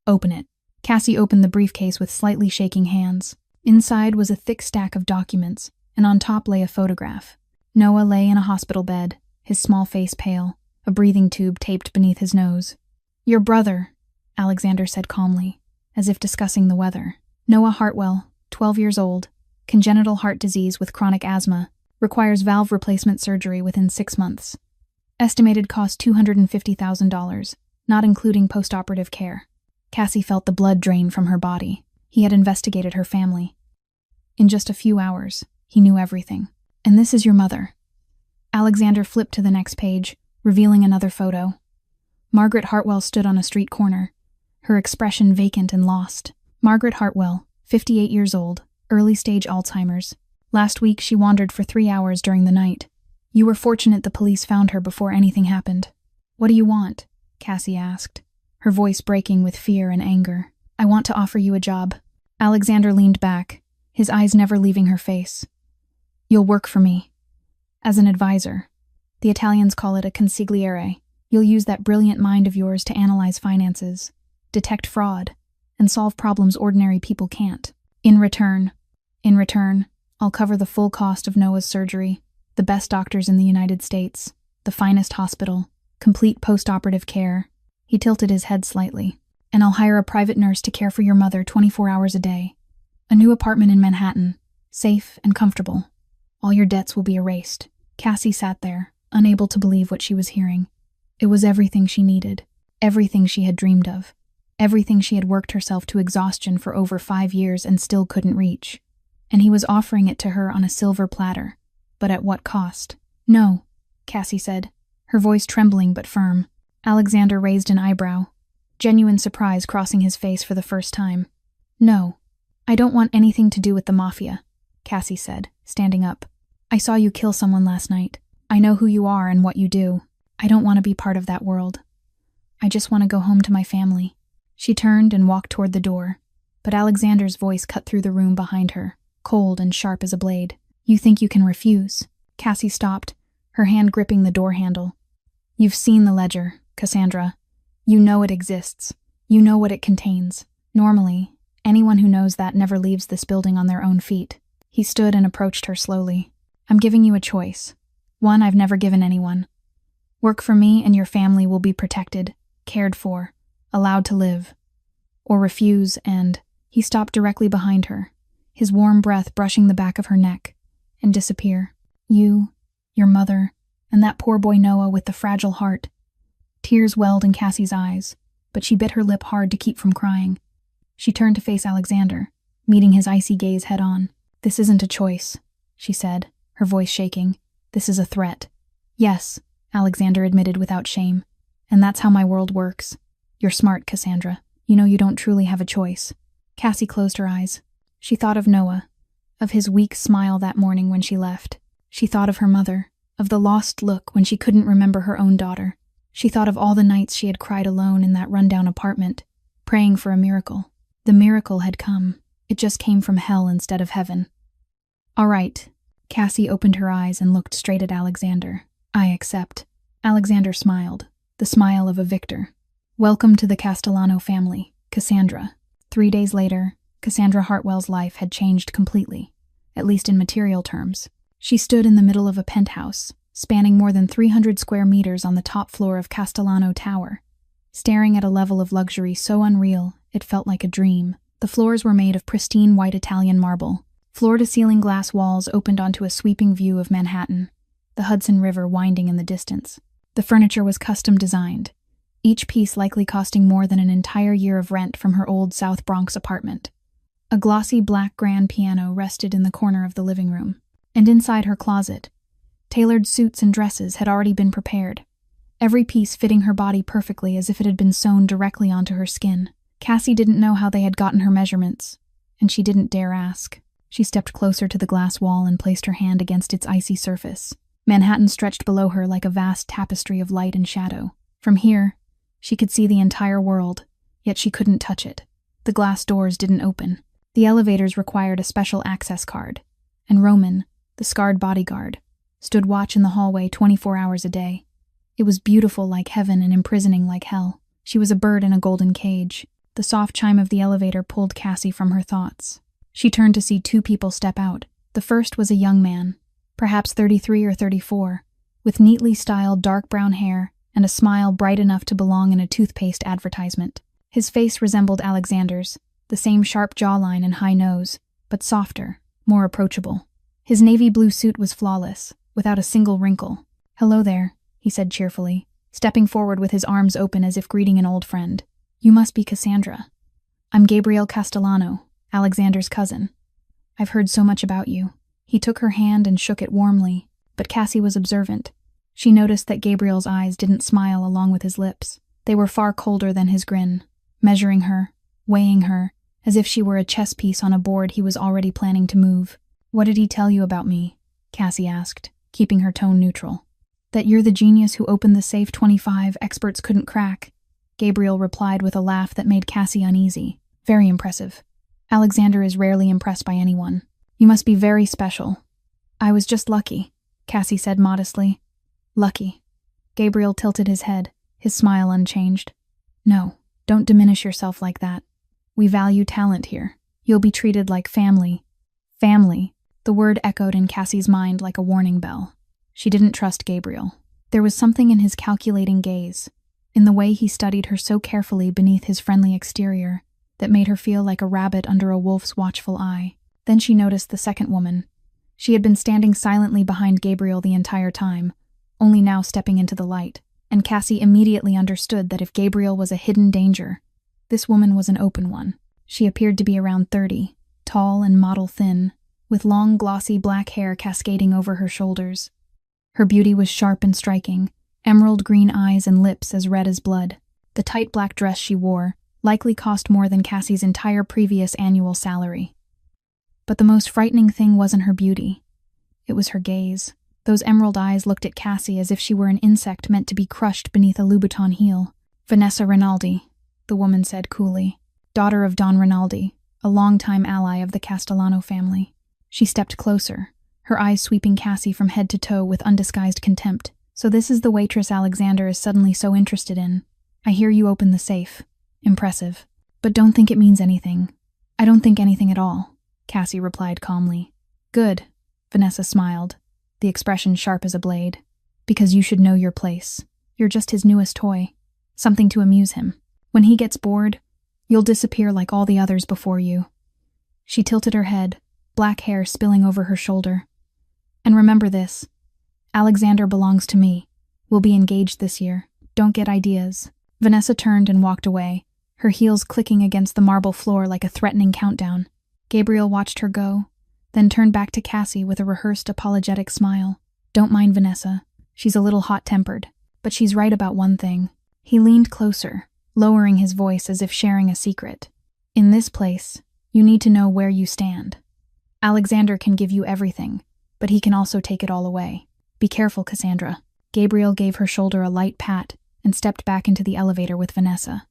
[SPEAKER 1] "Open it." Cassie opened the briefcase with slightly shaking hands. Inside was a thick stack of documents, and on top lay a photograph. Noah lay in a hospital bed, his small face pale, a breathing tube taped beneath his nose. "Your brother," Alexander said calmly, as if discussing the weather. "Noah Hartwell, 12 years old, congenital heart disease with chronic asthma, requires valve replacement surgery within 6 months. Estimated cost $250,000, not including post-operative care." Cassie felt the blood drain from her body. He had investigated her family. In just a few hours, he knew everything. "And this is your mother." Alexander flipped to the next page, revealing another photo. Margaret Hartwell stood on a street corner, her expression vacant and lost. Margaret Hartwell, 58 years old, early-stage Alzheimer's. Last week she wandered for 3 hours during the night. You were fortunate the police found her before anything happened. "What do you want?" Cassie asked, her voice breaking with fear and anger. "I want to offer you a job." Alexander leaned back, his eyes never leaving her face. "You'll work for me. As an advisor. The Italians call it a consigliere. You'll use that brilliant mind of yours to analyze finances, detect fraud, and solve problems ordinary people can't. In return, I'll cover the full cost of Noah's surgery, the best doctors in the United States, the finest hospital, Complete post-operative care. He tilted his head slightly. And I'll hire a private nurse to care for your mother 24 hours a day. A new apartment in Manhattan. Safe and comfortable. All your debts will be erased. Cassie sat there, unable to believe what she was hearing. It was everything she needed. Everything she had dreamed of. Everything she had worked herself to exhaustion for over 5 years and still couldn't reach. And he was offering it to her on a silver platter. But at what cost? No, Cassie said, her voice trembling but firm. Alexander raised an eyebrow, genuine surprise crossing his face for the first time. No, I don't want anything to do with the mafia, Cassie said, standing up. I saw you kill someone last night. I know who you are and what you do. I don't want to be part of that world. I just want to go home to my family. She turned and walked toward the door, but Alexander's voice cut through the room behind her, cold and sharp as a blade. You think you can refuse? Cassie stopped, her hand gripping the door handle. You've seen the ledger, Cassandra. You know it exists. You know what it contains. Normally, anyone who knows that never leaves this building on their own feet. He stood and approached her slowly. I'm giving you a choice. One I've never given anyone. Work for me and your family will be protected, cared for, allowed to live. Or refuse and... He stopped directly behind her, his warm breath brushing the back of her neck, and disappear. You, your mother, and that poor boy Noah with the fragile heart. Tears welled in Cassie's eyes, but she bit her lip hard to keep from crying. She turned to face Alexander, meeting his icy gaze head-on. This isn't a choice, she said, her voice shaking. This is a threat. Yes, Alexander admitted without shame. And that's how my world works. You're smart, Cassandra. You know you don't truly have a choice. Cassie closed her eyes. She thought of Noah, of his weak smile that morning when she left. She thought of her mother, of the lost look when she couldn't remember her own daughter. She thought of all the nights she had cried alone in that rundown apartment, praying for a miracle. The miracle had come. It just came from hell instead of heaven. All right. Cassie opened her eyes and looked straight at Alexander. I accept. Alexander smiled, the smile of a victor. Welcome to the Castellano family, Cassandra. 3 days later, Cassandra Hartwell's life had changed completely, at least in material terms. She stood in the middle of a penthouse, spanning more than 300 square meters on the top floor of Castellano Tower, staring at a level of luxury so unreal it felt like a dream. The floors were made of pristine white Italian marble. Floor-to-ceiling glass walls opened onto a sweeping view of Manhattan, the Hudson River winding in the distance. The furniture was custom-designed, each piece likely costing more than an entire year of rent from her old South Bronx apartment. A glossy black grand piano rested in the corner of the living room, and inside her closet, tailored suits and dresses had already been prepared, every piece fitting her body perfectly as if it had been sewn directly onto her skin. Cassie didn't know how they had gotten her measurements, and she didn't dare ask. She stepped closer to the glass wall and placed her hand against its icy surface. Manhattan stretched below her like a vast tapestry of light and shadow. From here, she could see the entire world, yet she couldn't touch it. The glass doors didn't open. The elevators required a special access card, and Roman, the scarred bodyguard, stood watch in the hallway 24 hours a day. It was beautiful like heaven and imprisoning like hell. She was a bird in a golden cage. The soft chime of the elevator pulled Cassie from her thoughts. She turned to see 2 people step out. The first was a young man, perhaps 33 or 34, with neatly styled dark brown hair and a smile bright enough to belong in a toothpaste advertisement. His face resembled Alexander's, the same sharp jawline and high nose, but softer, more approachable. His navy blue suit was flawless, without a single wrinkle. Hello there, he said cheerfully, stepping forward with his arms open as if greeting an old friend. You must be Cassandra. I'm Gabriel Castellano, Alexander's cousin. I've heard so much about you. He took her hand and shook it warmly, but Cassie was observant. She noticed that Gabriel's eyes didn't smile along with his lips. They were far colder than his grin, measuring her, weighing her, as if she were a chess piece on a board he was already planning to move. What did he tell you about me? Cassie asked, keeping her tone neutral. That you're the genius who opened the safe 25 experts couldn't crack, Gabriel replied with a laugh that made Cassie uneasy. Very impressive. Alexander is rarely impressed by anyone. You must be very special. I was just lucky, Cassie said modestly. Lucky. Gabriel tilted his head, his smile unchanged. No, don't diminish yourself like that. We value talent here. You'll be treated like family. Family. The word echoed in Cassie's mind like a warning bell. She didn't trust Gabriel. There was something in his calculating gaze, in the way he studied her so carefully beneath his friendly exterior, that made her feel like a rabbit under a wolf's watchful eye. Then she noticed the second woman. She had been standing silently behind Gabriel the entire time, only now stepping into the light, and Cassie immediately understood that if Gabriel was a hidden danger, this woman was an open one. She appeared to be around 30, tall and model-thin, with long, glossy black hair cascading over her shoulders. Her beauty was sharp and striking, emerald green eyes and lips as red as blood. The tight black dress she wore likely cost more than Cassie's entire previous annual salary. But the most frightening thing wasn't her beauty. It was her gaze. Those emerald eyes looked at Cassie as if she were an insect meant to be crushed beneath a Louboutin heel. "Vanessa Rinaldi," the woman said coolly, daughter of Don Rinaldi, a longtime ally of the Castellano family. She stepped closer, her eyes sweeping Cassie from head to toe with undisguised contempt. "So this is the waitress Alexander is suddenly so interested in. I hear you opened the safe. Impressive. But don't think it means anything." "I don't think anything at all," Cassie replied calmly. "Good," Vanessa smiled, the expression sharp as a blade. "Because you should know your place. You're just his newest toy. Something to amuse him. When he gets bored, you'll disappear like all the others before you." She tilted her head, black hair spilling over her shoulder. "And remember this. Alexander belongs to me. We'll be engaged this year. Don't get ideas." Vanessa turned and walked away, her heels clicking against the marble floor like a threatening countdown. Gabriel watched her go, then turned back to Cassie with a rehearsed apologetic smile. "Don't mind Vanessa. She's a little hot-tempered, but she's right about one thing." He leaned closer, lowering his voice as if sharing a secret. "In this place, you need to know where you stand. Alexander can give you everything, but he can also take it all away. Be careful, Cassandra." Gabriel gave her shoulder a light pat and stepped back into the elevator with Vanessa.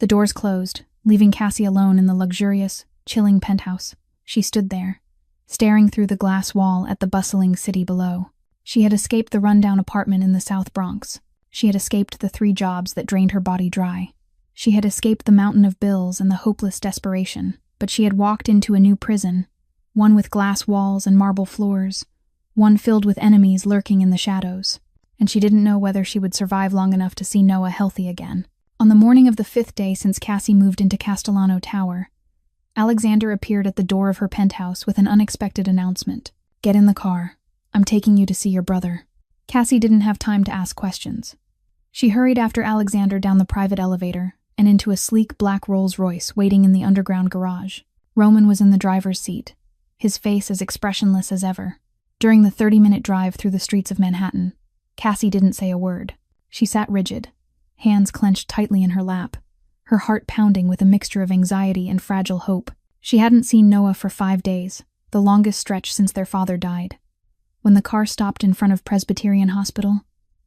[SPEAKER 1] The doors closed, leaving Cassie alone in the luxurious, chilling penthouse. She stood there, staring through the glass wall at the bustling city below. She had escaped the rundown apartment in the South Bronx. She had escaped the 3 jobs that drained her body dry. She had escaped the mountain of bills and the hopeless desperation, but she had walked into a new prison, one with glass walls and marble floors, one filled with enemies lurking in the shadows, and she didn't know whether she would survive long enough to see Noah healthy again. On the morning of the 5th day since Cassie moved into Castellano Tower, Alexander appeared at the door of her penthouse with an unexpected announcement. "Get in the car. I'm taking you to see your brother." Cassie didn't have time to ask questions. She hurried after Alexander down the private elevator and into a sleek black Rolls-Royce waiting in the underground garage. Roman was in the driver's seat, his face as expressionless as ever. During the 30-minute drive through the streets of Manhattan, Cassie didn't say a word. She sat rigid, hands clenched tightly in her lap, her heart pounding with a mixture of anxiety and fragile hope. She hadn't seen Noah for 5 days, the longest stretch since their father died. When the car stopped in front of Presbyterian Hospital,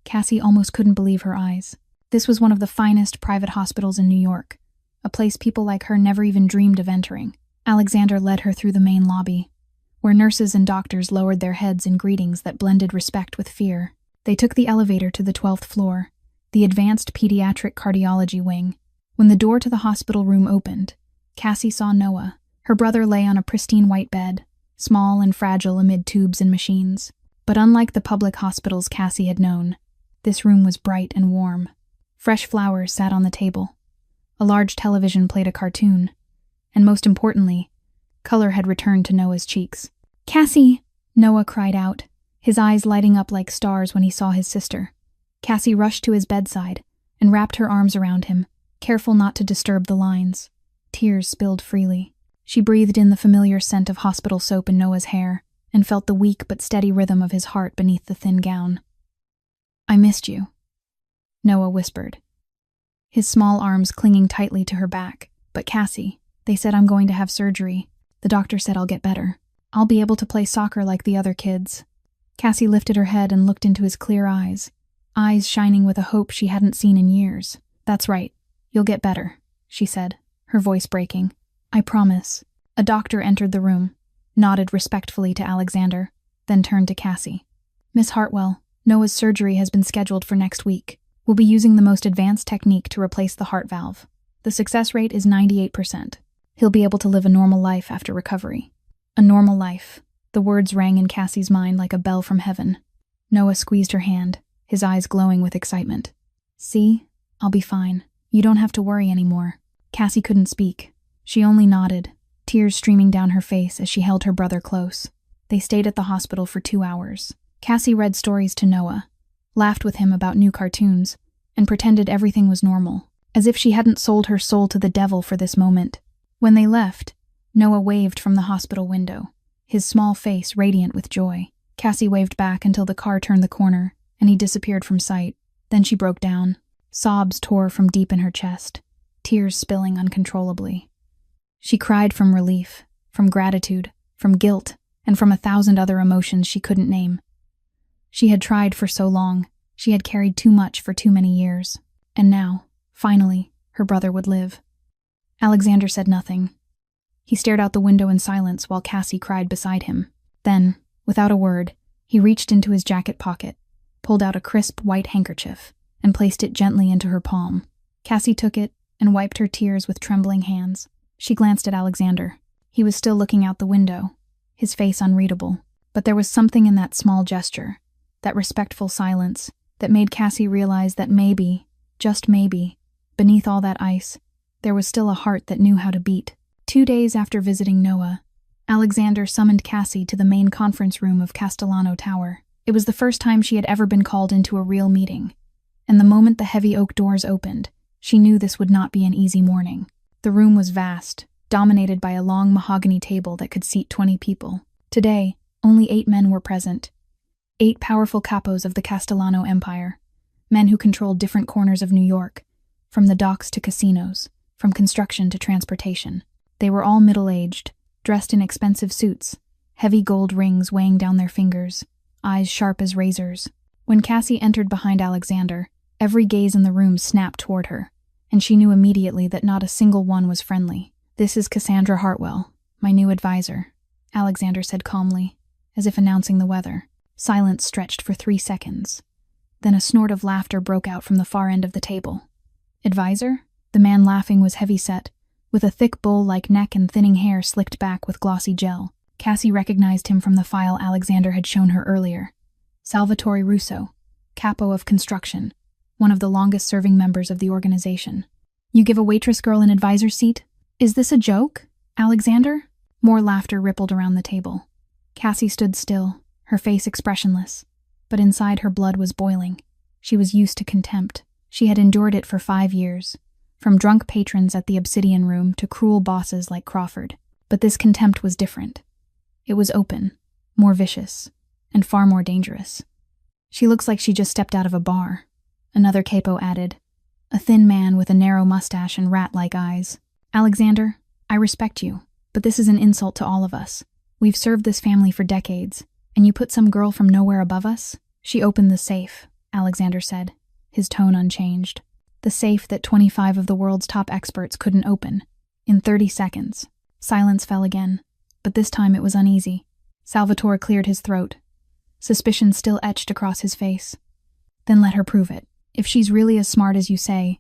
[SPEAKER 1] Cassie almost couldn't believe her eyes. This was one of the finest private hospitals in New York, a place people like her never even dreamed of entering. Alexander led her through the main lobby, where nurses and doctors lowered their heads in greetings that blended respect with fear. They took the elevator to the 12th floor, the advanced pediatric cardiology wing. When the door to the hospital room opened, Cassie saw Noah. Her brother lay on a pristine white bed, small and fragile amid tubes and machines. But unlike the public hospitals Cassie had known, this room was bright and warm. Fresh flowers sat on the table. A large television played a cartoon. And most importantly, color had returned to Noah's cheeks. "Cassie!" Noah cried out, his eyes lighting up like stars when he saw his sister. Cassie rushed to his bedside and wrapped her arms around him, careful not to disturb the lines. Tears spilled freely. She breathed in the familiar scent of hospital soap in Noah's hair and felt the weak but steady rhythm of his heart beneath the thin gown. "I missed you," Noah whispered, his small arms clinging tightly to her back. "But Cassie, they said I'm going to have surgery. The doctor said I'll get better. I'll be able to play soccer like the other kids." Cassie lifted her head and looked into his clear eyes shining with a hope she hadn't seen in years. "That's right. You'll get better," she said, her voice breaking. "I promise." A doctor entered the room, nodded respectfully to Alexander, then turned to Cassie. "Miss Hartwell, Noah's surgery has been scheduled for next week. We'll be using the most advanced technique to replace the heart valve. The success rate is 98%. He'll be able to live a normal life after recovery." A normal life. The words rang in Cassie's mind like a bell from heaven. Noah squeezed her hand, his eyes glowing with excitement. "See? I'll be fine. You don't have to worry anymore." Cassie couldn't speak. She only nodded, tears streaming down her face as she held her brother close. They stayed at the hospital for 2 hours. Cassie read stories to Noah, laughed with him about new cartoons, and pretended everything was normal, as if she hadn't sold her soul to the devil for this moment. When they left, Noah waved from the hospital window, his small face radiant with joy. Cassie waved back until the car turned the corner, and he disappeared from sight. Then she broke down. Sobs tore from deep in her chest, tears spilling uncontrollably. She cried from relief, from gratitude, from guilt, and from 1,000 other emotions she couldn't name. She had tried for so long, she had carried too much for too many years, and now, finally, her brother would live. Alexander said nothing. He stared out the window in silence while Cassie cried beside him. Then, without a word, he reached into his jacket pocket, pulled out a crisp white handkerchief, and placed it gently into her palm. Cassie took it and wiped her tears with trembling hands. She glanced at Alexander. He was still looking out the window, his face unreadable, but there was something in that small gesture, that respectful silence, that made Cassie realize that maybe, just maybe, beneath all that ice, there was still a heart that knew how to beat. 2 days after visiting Noah, Alexander summoned Cassie to the main conference room of Castellano Tower. It was the first time she had ever been called into a real meeting, and the moment the heavy oak doors opened, she knew this would not be an easy morning. The room was vast, dominated by a long mahogany table that could seat 20 people. Today, only 8 men were present. 8 powerful capos of the Castellano Empire, men who controlled different corners of New York, from the docks to casinos, from construction to transportation. They were all middle-aged, dressed in expensive suits, heavy gold rings weighing down their fingers, eyes sharp as razors. When Cassie entered behind Alexander, every gaze in the room snapped toward her, and she knew immediately that not a single one was friendly. "This is Cassandra Hartwell, my new advisor," Alexander said calmly, as if announcing the weather. Silence stretched for 3 seconds. Then a snort of laughter broke out from the far end of the table. "Advisor?" The man laughing was heavy-set, with a thick bull-like neck and thinning hair slicked back with glossy gel. Cassie recognized him from the file Alexander had shown her earlier. Salvatore Russo, capo of construction, one of the longest-serving members of the organization. "You give a waitress girl an advisor seat? Is this a joke, Alexander?" More laughter rippled around the table. Cassie stood still, her face expressionless, but inside her blood was boiling. She was used to contempt. She had endured it for 5 years, from drunk patrons at the Obsidian Room to cruel bosses like Crawford. But this contempt was different. It was open, more vicious, and far more dangerous. "She looks like she just stepped out of a bar," another capo added, a thin man with a narrow mustache and rat-like eyes. "Alexander, I respect you, but this is an insult to all of us. We've served this family for decades, and you put some girl from nowhere above us?" "She opened the safe," Alexander said, his tone unchanged. "The safe that 25 of the world's top experts couldn't open. In 30 seconds. Silence fell again, but this time it was uneasy. Salvatore cleared his throat. Suspicion still etched across his face. "Then let her prove it. If she's really as smart as you say,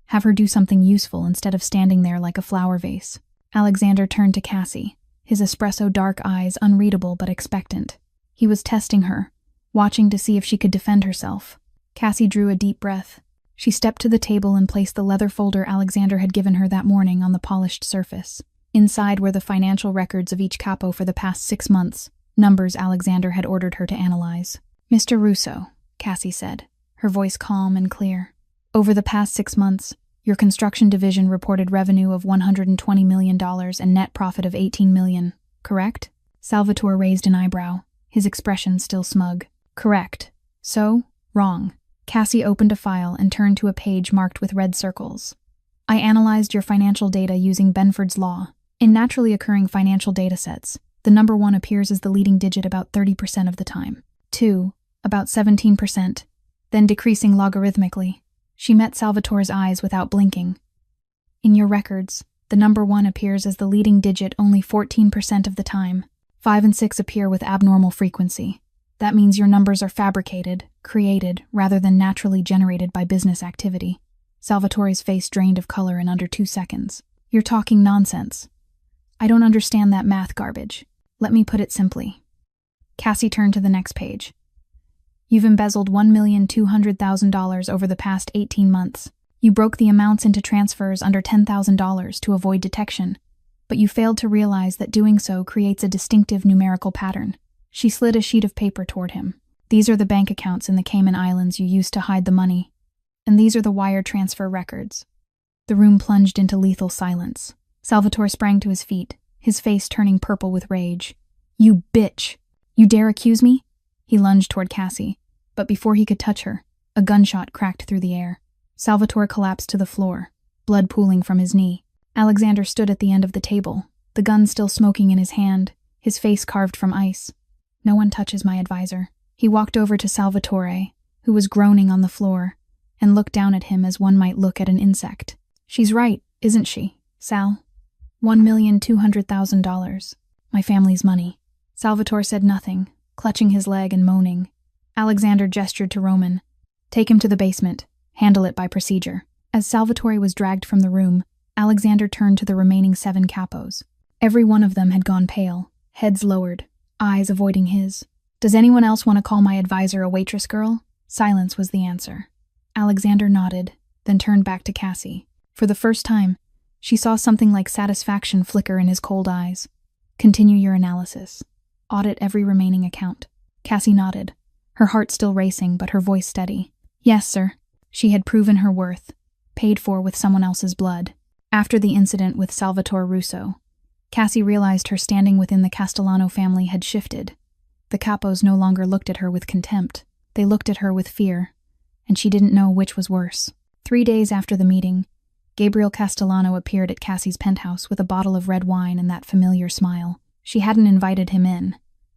[SPEAKER 1] have her do something useful instead of standing there like a flower vase." Alexander turned to Cassie, his espresso dark eyes unreadable but expectant. He was testing her, watching to see if she could defend herself. Cassie drew a deep breath. She stepped to the table and placed the leather folder Alexander had given her that morning on the polished surface. Inside were the financial records of each capo for the past 6 months, numbers Alexander had ordered her to analyze. "Mr. Russo," Cassie said, her voice calm and clear. "Over the past 6 months, your construction division reported revenue of $120 million and net profit of $18 million, correct?" Salvatore raised an eyebrow, his expression still smug. "Correct. So, wrong." Cassie opened a file and turned to a page marked with red circles. "I analyzed your financial data using Benford's law. In naturally occurring financial datasets, the number 1 appears as the leading digit about 30% of the time, 2, about 17%, then decreasing logarithmically." She met Salvatore's eyes without blinking. "In your records, the number 1 appears as the leading digit only 14% of the time. 5 and 6 appear with abnormal frequency. That means your numbers are fabricated, created, rather than naturally generated by business activity." Salvatore's face drained of color in under 2 seconds. "You're talking nonsense. I don't understand that math garbage. Let me put it simply." Cassie turned to the next page. You've embezzled $1,200,000 over the past 18 months. You broke the amounts into transfers under $10,000 to avoid detection, but you failed to realize that doing so creates a distinctive numerical pattern. She slid a sheet of paper toward him. These are the bank accounts in the Cayman Islands you used to hide the money, and these are the wire transfer records. The room plunged into lethal silence. Salvatore sprang to his feet, his face turning purple with rage. You bitch! You dare accuse me? He lunged toward Cassie, but before he could touch her, a gunshot cracked through the air. Salvatore collapsed to the floor, blood pooling from his knee. Alexander stood at the end of the table, the gun still smoking in his hand, his face carved from ice. No one touches my advisor. He walked over to Salvatore, who was groaning on the floor, and looked down at him as one might look at an insect. She's right, isn't she, Sal? $1,200,000. My family's money. Salvatore said nothing, clutching his leg and moaning. Alexander gestured to Roman. Take him to the basement. Handle it by procedure. As Salvatore was dragged from the room, Alexander turned to the remaining 7 capos. Every one of them had gone pale, heads lowered, eyes avoiding his. Does anyone else want to call my advisor a waitress girl? Silence was the answer. Alexander nodded, then turned back to Cassie. For the first time, she saw something like satisfaction flicker in his cold eyes. Continue your analysis. Audit every remaining account. Cassie nodded, her heart still racing but her voice steady. Yes, sir. She had proven her worth, paid for with someone else's blood. After the incident with Salvatore Russo, Cassie realized her standing within the Castellano family had shifted. The capos no longer looked at her with contempt. They looked at her with fear, and she didn't know which was worse. 3 days after the meeting, Gabriel Castellano appeared at Cassie's penthouse with a bottle of red wine and that familiar smile. She hadn't invited him in,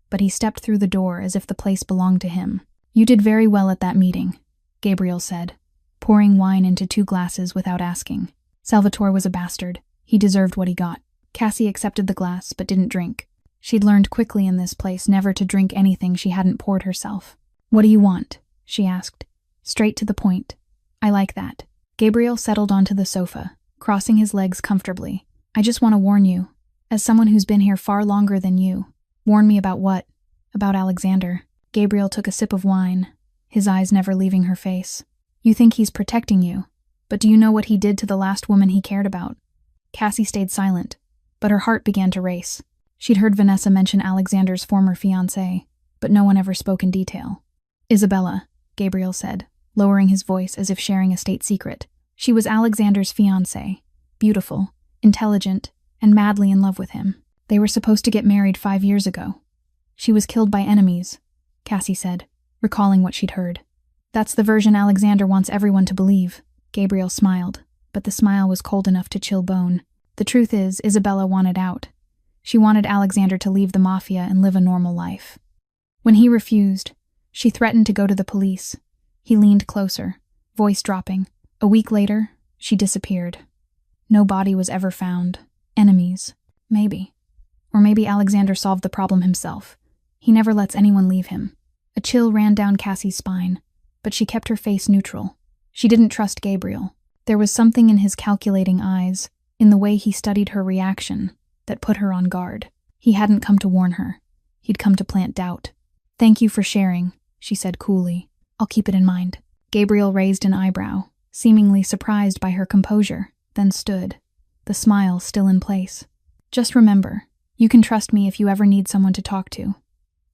[SPEAKER 1] but he stepped through the door as if the place belonged to him. You did very well at that meeting, Gabriel said, pouring wine into 2 glasses without asking. Salvatore was a bastard. He deserved what he got. Cassie accepted the glass, but didn't drink. She'd learned quickly in this place never to drink anything she hadn't poured herself. What do you want? She asked. Straight to the point. I like that. Gabriel settled onto the sofa, crossing his legs comfortably. I just want to warn you, as someone who's been here far longer than you. Warn me about what? About Alexander. Gabriel took a sip of wine, his eyes never leaving her face. You think he's protecting you, but do you know what he did to the last woman he cared about? Cassie stayed silent, but her heart began to race. She'd heard Vanessa mention Alexander's former fiancée, but no one ever spoke in detail. Isabella, Gabriel said, lowering his voice as if sharing a state secret. She was Alexander's fiancée, beautiful, intelligent, and madly in love with him. They were supposed to get married 5 years ago. She was killed by enemies, Cassie said, recalling what she'd heard. That's the version Alexander wants everyone to believe. Gabriel smiled, but the smile was cold enough to chill bone. The truth is, Isabella wanted out. She wanted Alexander to leave the mafia and live a normal life. When he refused, she threatened to go to the police. He leaned closer, voice dropping. A week later, she disappeared. No body was ever found. Enemies. Maybe. Or maybe Alexander solved the problem himself. He never lets anyone leave him. A chill ran down Cassie's spine, but she kept her face neutral. She didn't trust Gabriel. There was something in his calculating eyes, in the way he studied her reaction, that put her on guard. He hadn't come to warn her. He'd come to plant doubt. Thank you for sharing, she said coolly. I'll keep it in mind. Gabriel raised an eyebrow, seemingly surprised by her composure, then stood, the smile still in place. Just remember, you can trust me if you ever need someone to talk to.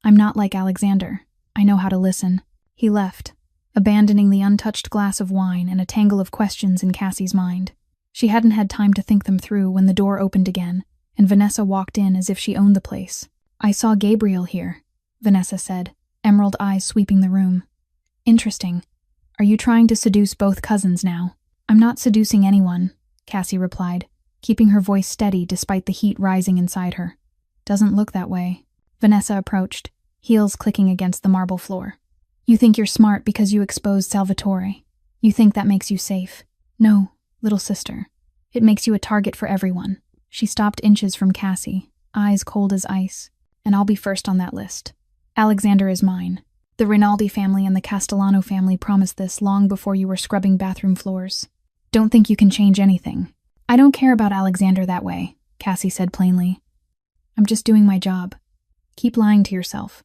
[SPEAKER 1] I'm not like Alexander. I know how to listen. He left, abandoning the untouched glass of wine and a tangle of questions in Cassie's mind. She hadn't had time to think them through when the door opened again, and Vanessa walked in as if she owned the place. I saw Gabriel here, Vanessa said, emerald eyes sweeping the room. Interesting. Are you trying to seduce both cousins now? I'm not seducing anyone, Cassie replied, keeping her voice steady despite the heat rising inside her. Doesn't look that way. Vanessa approached, heels clicking against the marble floor. You think you're smart because you exposed Salvatore. You think that makes you safe. No, little sister. It makes you a target for everyone. She stopped inches from Cassie, eyes cold as ice. And I'll be first on that list. Alexander is mine. The Rinaldi family and the Castellano family promised this long before you were scrubbing bathroom floors. Don't think you can change anything. I don't care about Alexander that way, Cassie said plainly. I'm just doing my job. Keep lying to yourself.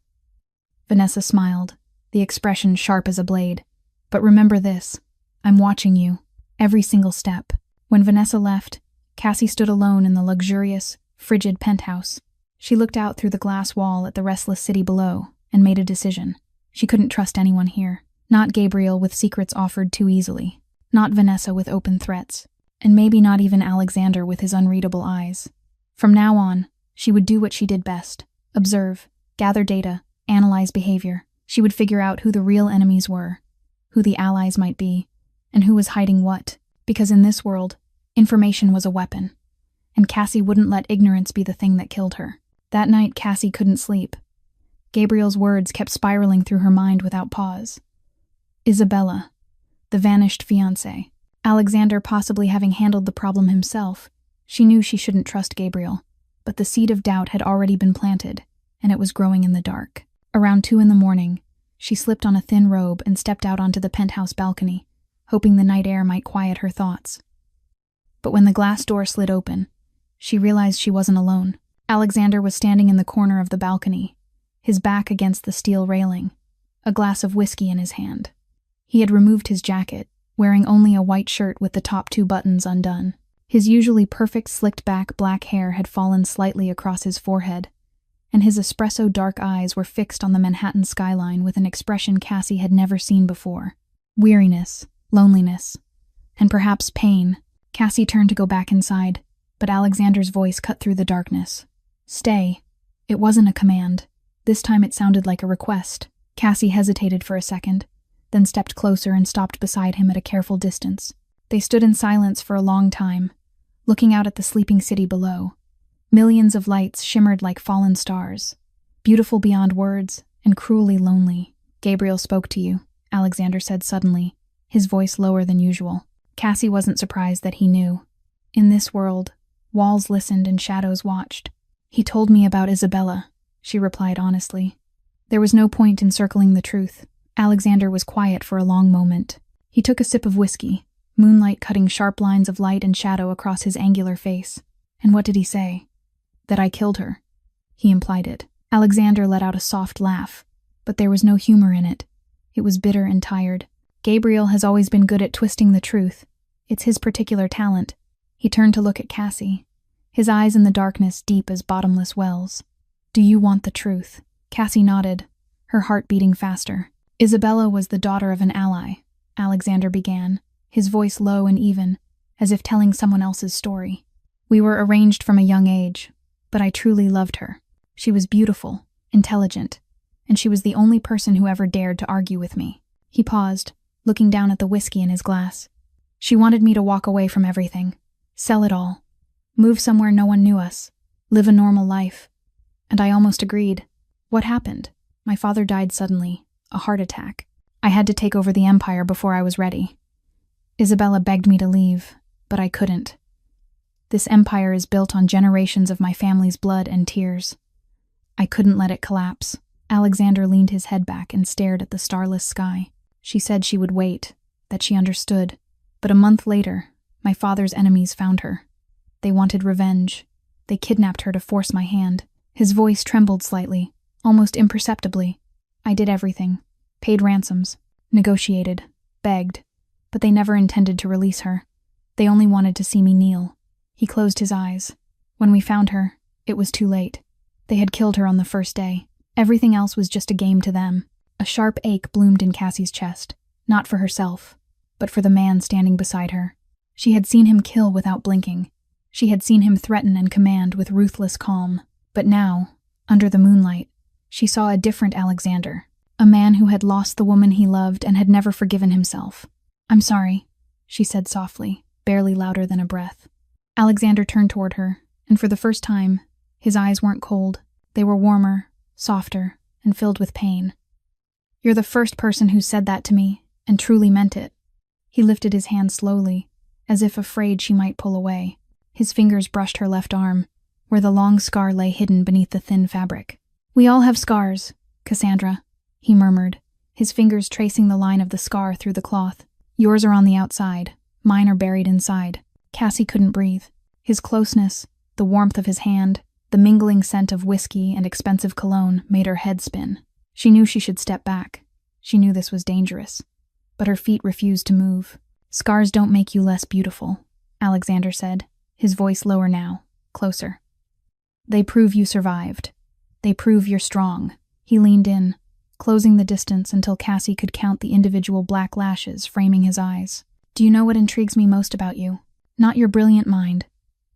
[SPEAKER 1] Vanessa smiled, the the expression sharp as a blade. "But remember this, I'm watching you, every single step." When Vanessa left, Cassie stood alone in the luxurious, frigid penthouse. She looked out through the glass wall at the restless city below and made a decision. She couldn't trust anyone here. Not Gabriel with secrets offered too easily. Not Vanessa with open threats. And maybe not even Alexander with his unreadable eyes. From now on, she would do what she did best. Observe, gather data, analyze behavior. She would figure out who the real enemies were, who the allies might be, and who was hiding what. Because in this world, information was a weapon. And Cassie wouldn't let ignorance be the thing that killed her. That night, Cassie couldn't sleep. Gabriel's words kept spiraling through her mind without pause. Isabella, the vanished fiancé. Alexander possibly having handled the problem himself. She knew she shouldn't trust Gabriel, but the seed of doubt had already been planted, and it was growing in the dark. Around 2 a.m, she slipped on a thin robe and stepped out onto the penthouse balcony, hoping the night air might quiet her thoughts. But when the glass door slid open, she realized she wasn't alone. Alexander was standing in the corner of the balcony, his back against the steel railing, a glass of whiskey in his hand. He had removed his jacket, wearing only a white shirt with the top 2 buttons undone. His usually perfect slicked-back black hair had fallen slightly across his forehead, and his espresso dark eyes were fixed on the Manhattan skyline with an expression Cassie had never seen before. Weariness, loneliness, and perhaps pain. Cassie turned to go back inside, but Alexander's voice cut through the darkness. "Stay." It wasn't a command. This time it sounded like a request. Cassie hesitated for a second, then stepped closer and stopped beside him at a careful distance. They stood in silence for a long time, looking out at the sleeping city below. Millions of lights shimmered like fallen stars, beautiful beyond words and cruelly lonely. "Gabriel spoke to you," Alexander said suddenly, his voice lower than usual. Cassie wasn't surprised that he knew. In this world, walls listened and shadows watched. "He told me about Isabella," she replied honestly. There was no point in circling the truth. Alexander was quiet for a long moment. He took a sip of whiskey, moonlight cutting sharp lines of light and shadow across his angular face. "And what did he say?" "That I killed her." He implied it. Alexander let out a soft laugh, but there was no humor in it. It was bitter and tired. Gabriel has always been good at twisting the truth. It's his particular talent. He turned to look at Cassie, his eyes in the darkness deep as bottomless wells. "Do you want the truth?" Cassie nodded, her heart beating faster. "Isabella was the daughter of an ally," Alexander began, his voice low and even, as if telling someone else's story. "We were arranged from a young age, but I truly loved her. She was beautiful, intelligent, and she was the only person who ever dared to argue with me." He paused, looking down at the whiskey in his glass. "She wanted me to walk away from everything, sell it all, move somewhere no one knew us, live a normal life. And I almost agreed. What happened? My father died suddenly, a heart attack. I had to take over the empire before I was ready. Isabella begged me to leave, but I couldn't. This empire is built on generations of my family's blood and tears. I couldn't let it collapse." Alexander leaned his head back and stared at the starless sky. "She said she would wait, that she understood. But a month later, my father's enemies found her. They wanted revenge. They kidnapped her to force my hand." His voice trembled slightly, almost imperceptibly. "I did everything. Paid ransoms, negotiated, begged, but they never intended to release her. They only wanted to see me kneel." He closed his eyes. "When we found her, it was too late. They had killed her on the first day. Everything else was just a game to them." A sharp ache bloomed in Cassie's chest, not for herself, but for the man standing beside her. She had seen him kill without blinking. She had seen him threaten and command with ruthless calm. But now, under the moonlight, she saw a different Alexander, a man who had lost the woman he loved and had never forgiven himself. "I'm sorry," she said softly, barely louder than a breath. Alexander turned toward her, and for the first time, his eyes weren't cold. They were warmer, softer, and filled with pain. "You're the first person who said that to me, and truly meant it." He lifted his hand slowly, as if afraid she might pull away. His fingers brushed her left arm, where the long scar lay hidden beneath the thin fabric. "We all have scars, Cassandra," he murmured, his fingers tracing the line of the scar through the cloth. "Yours are on the outside, mine are buried inside." Cassie couldn't breathe. His closeness, the warmth of his hand, the mingling scent of whiskey and expensive cologne made her head spin. She knew she should step back. She knew this was dangerous, but her feet refused to move. "Scars don't make you less beautiful," Alexander said, his voice lower now, closer. "They prove you survived. They prove you're strong." He leaned in, closing the distance until Cassie could count the individual black lashes framing his eyes. "Do you know what intrigues me most about you? Not your brilliant mind,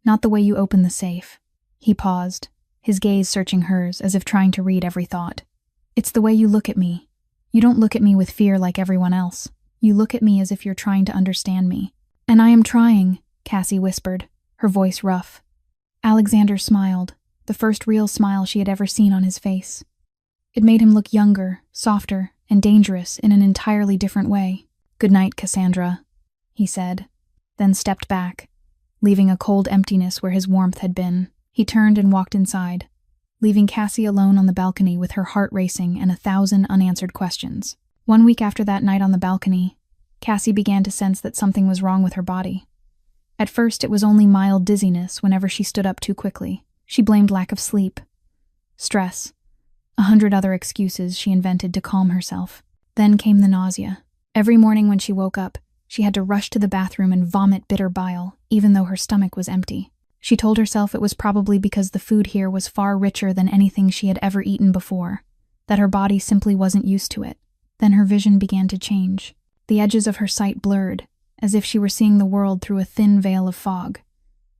[SPEAKER 1] not the way you open the safe." He paused, his gaze searching hers as if trying to read every thought. "It's the way you look at me. You don't look at me with fear like everyone else. You look at me as if you're trying to understand me." "And I am trying," Cassie whispered, her voice rough. Alexander smiled, the first real smile she had ever seen on his face. It made him look younger, softer, and dangerous in an entirely different way. "Good night, Cassandra," he said, then stepped back, leaving a cold emptiness where his warmth had been. He turned and walked inside, leaving Cassie alone on the balcony with her heart racing and 1,000 unanswered questions. 1 week after that night on the balcony, Cassie began to sense that something was wrong with her body. At first, it was only mild dizziness whenever she stood up too quickly. She blamed lack of sleep, stress, 100 other excuses she invented to calm herself. Then came the nausea. Every morning when she woke up, she had to rush to the bathroom and vomit bitter bile, even though her stomach was empty. She told herself it was probably because the food here was far richer than anything she had ever eaten before, that her body simply wasn't used to it. Then her vision began to change. The edges of her sight blurred, as if she were seeing the world through a thin veil of fog.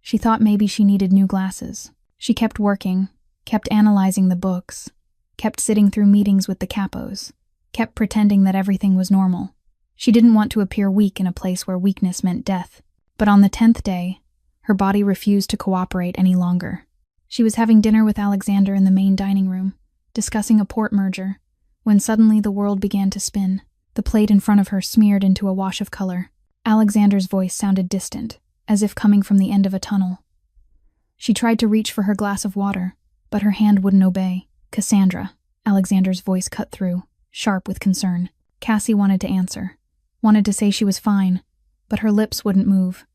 [SPEAKER 1] She thought maybe she needed new glasses. She kept working, kept analyzing the books, kept sitting through meetings with the capos, kept pretending that everything was normal. She didn't want to appear weak in a place where weakness meant death. But on the 10th day, her body refused to cooperate any longer. She was having dinner with Alexander in the main dining room, discussing a port merger, when suddenly the world began to spin. The plate in front of her smeared into a wash of color. Alexander's voice sounded distant, as if coming from the end of a tunnel. She tried to reach for her glass of water, but her hand wouldn't obey. "Cassandra," Alexander's voice cut through, sharp with concern. Cassie wanted to answer, wanted to say she was fine, but her lips wouldn't move.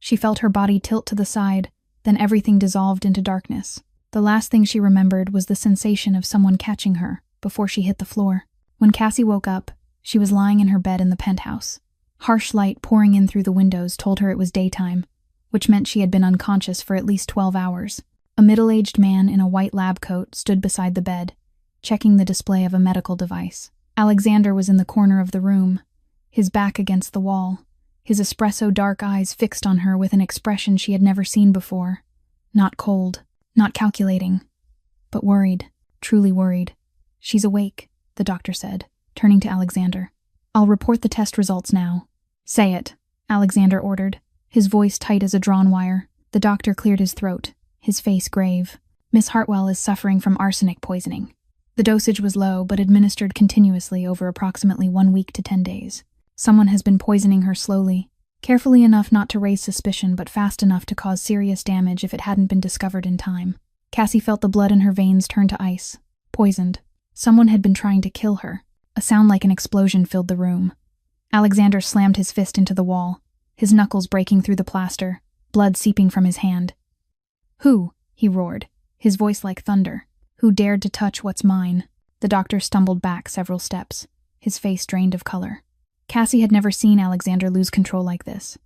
[SPEAKER 1] She felt her body tilt to the side, then everything dissolved into darkness. The last thing she remembered was the sensation of someone catching her before she hit the floor. When Cassie woke up, she was lying in her bed in the penthouse. Harsh light pouring in through the windows told her it was daytime, which meant she had been unconscious for at least 12 hours. A middle-aged man in a white lab coat stood beside the bed, checking the display of a medical device. Alexander was in the corner of the room, his back against the wall, his espresso dark eyes fixed on her with an expression she had never seen before. Not cold, not calculating, but worried, truly worried. "She's awake," the doctor said, turning to Alexander. "I'll report the test results now." "Say it," Alexander ordered, his voice tight as a drawn wire. The doctor cleared his throat, his face grave. "Miss Hartwell is suffering from arsenic poisoning. The dosage was low, but administered continuously over approximately 1 week to 10 days. Someone has been poisoning her slowly, carefully enough not to raise suspicion, but fast enough to cause serious damage if it hadn't been discovered in time." Cassie felt the blood in her veins turn to ice. Poisoned. Someone had been trying to kill her. A sound like an explosion filled the room. Alexander slammed his fist into the wall, his knuckles breaking through the plaster, blood seeping from his hand. "Who?" he roared, his voice like thunder. "Who dared to touch what's mine?" The doctor stumbled back several steps, his face drained of color. Cassie had never seen Alexander lose control like this.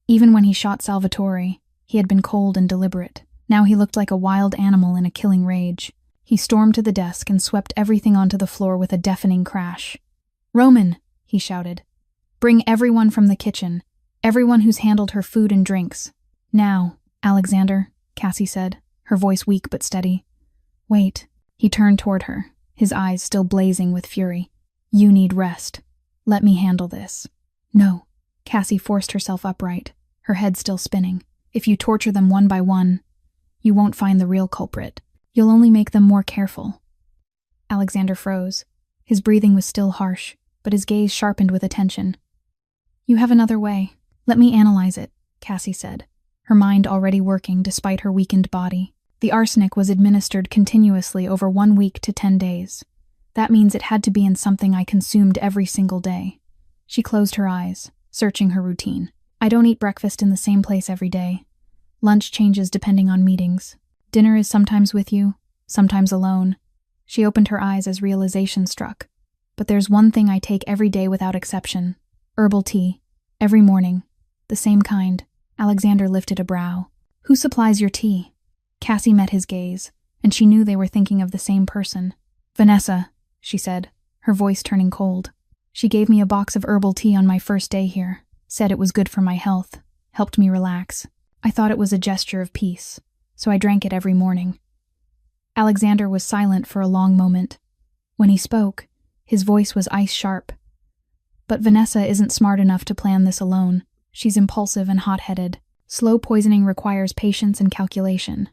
[SPEAKER 1] Even when he shot Salvatore, he had been cold and deliberate. Now he looked like a wild animal in a killing rage. He stormed to the desk and swept everything onto the floor with a deafening crash. "Roman," he shouted. "Bring everyone from the kitchen, everyone who's handled her food and drinks. Now." "Alexander," Cassie said, her voice weak but steady. "Wait." He turned toward her, his eyes still blazing with fury. "You need rest. Let me handle this." "No." Cassie forced herself upright, her head still spinning. "If you torture them one by one, you won't find the real culprit. You'll only make them more careful." Alexander froze. His breathing was still harsh, but his gaze sharpened with attention. "You have another way. Let me analyze it," Cassie said, her mind already working despite her weakened body. The arsenic was administered continuously over 1 week to 10 days. That means it had to be in something I consumed every single day. She closed her eyes, searching her routine. "I don't eat breakfast in the same place every day. Lunch changes depending on meetings. Dinner is sometimes with you, sometimes alone." She opened her eyes as realization struck. but there's one thing I take every day without exception. Herbal tea. Every morning. The same kind. Alexander lifted a brow. Who supplies your tea? Cassie met his gaze, and she knew they were thinking of the same person. Vanessa, she said, her voice turning cold. She gave me a box of herbal tea on my first day here, said it was good for my health, helped me relax. I thought it was a gesture of peace, so I drank it every morning. Alexander was silent for a long moment. When he spoke, his voice was ice-sharp. But Vanessa isn't smart enough to plan this alone. She's impulsive and hot-headed. Slow poisoning requires patience and calculation.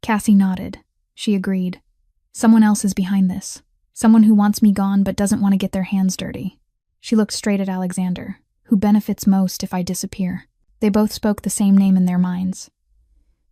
[SPEAKER 1] Cassie nodded. She agreed. Someone else is behind this. Someone who wants me gone but doesn't want to get their hands dirty. She looked straight at Alexander. Who benefits most if I disappear? They both spoke the same name in their minds.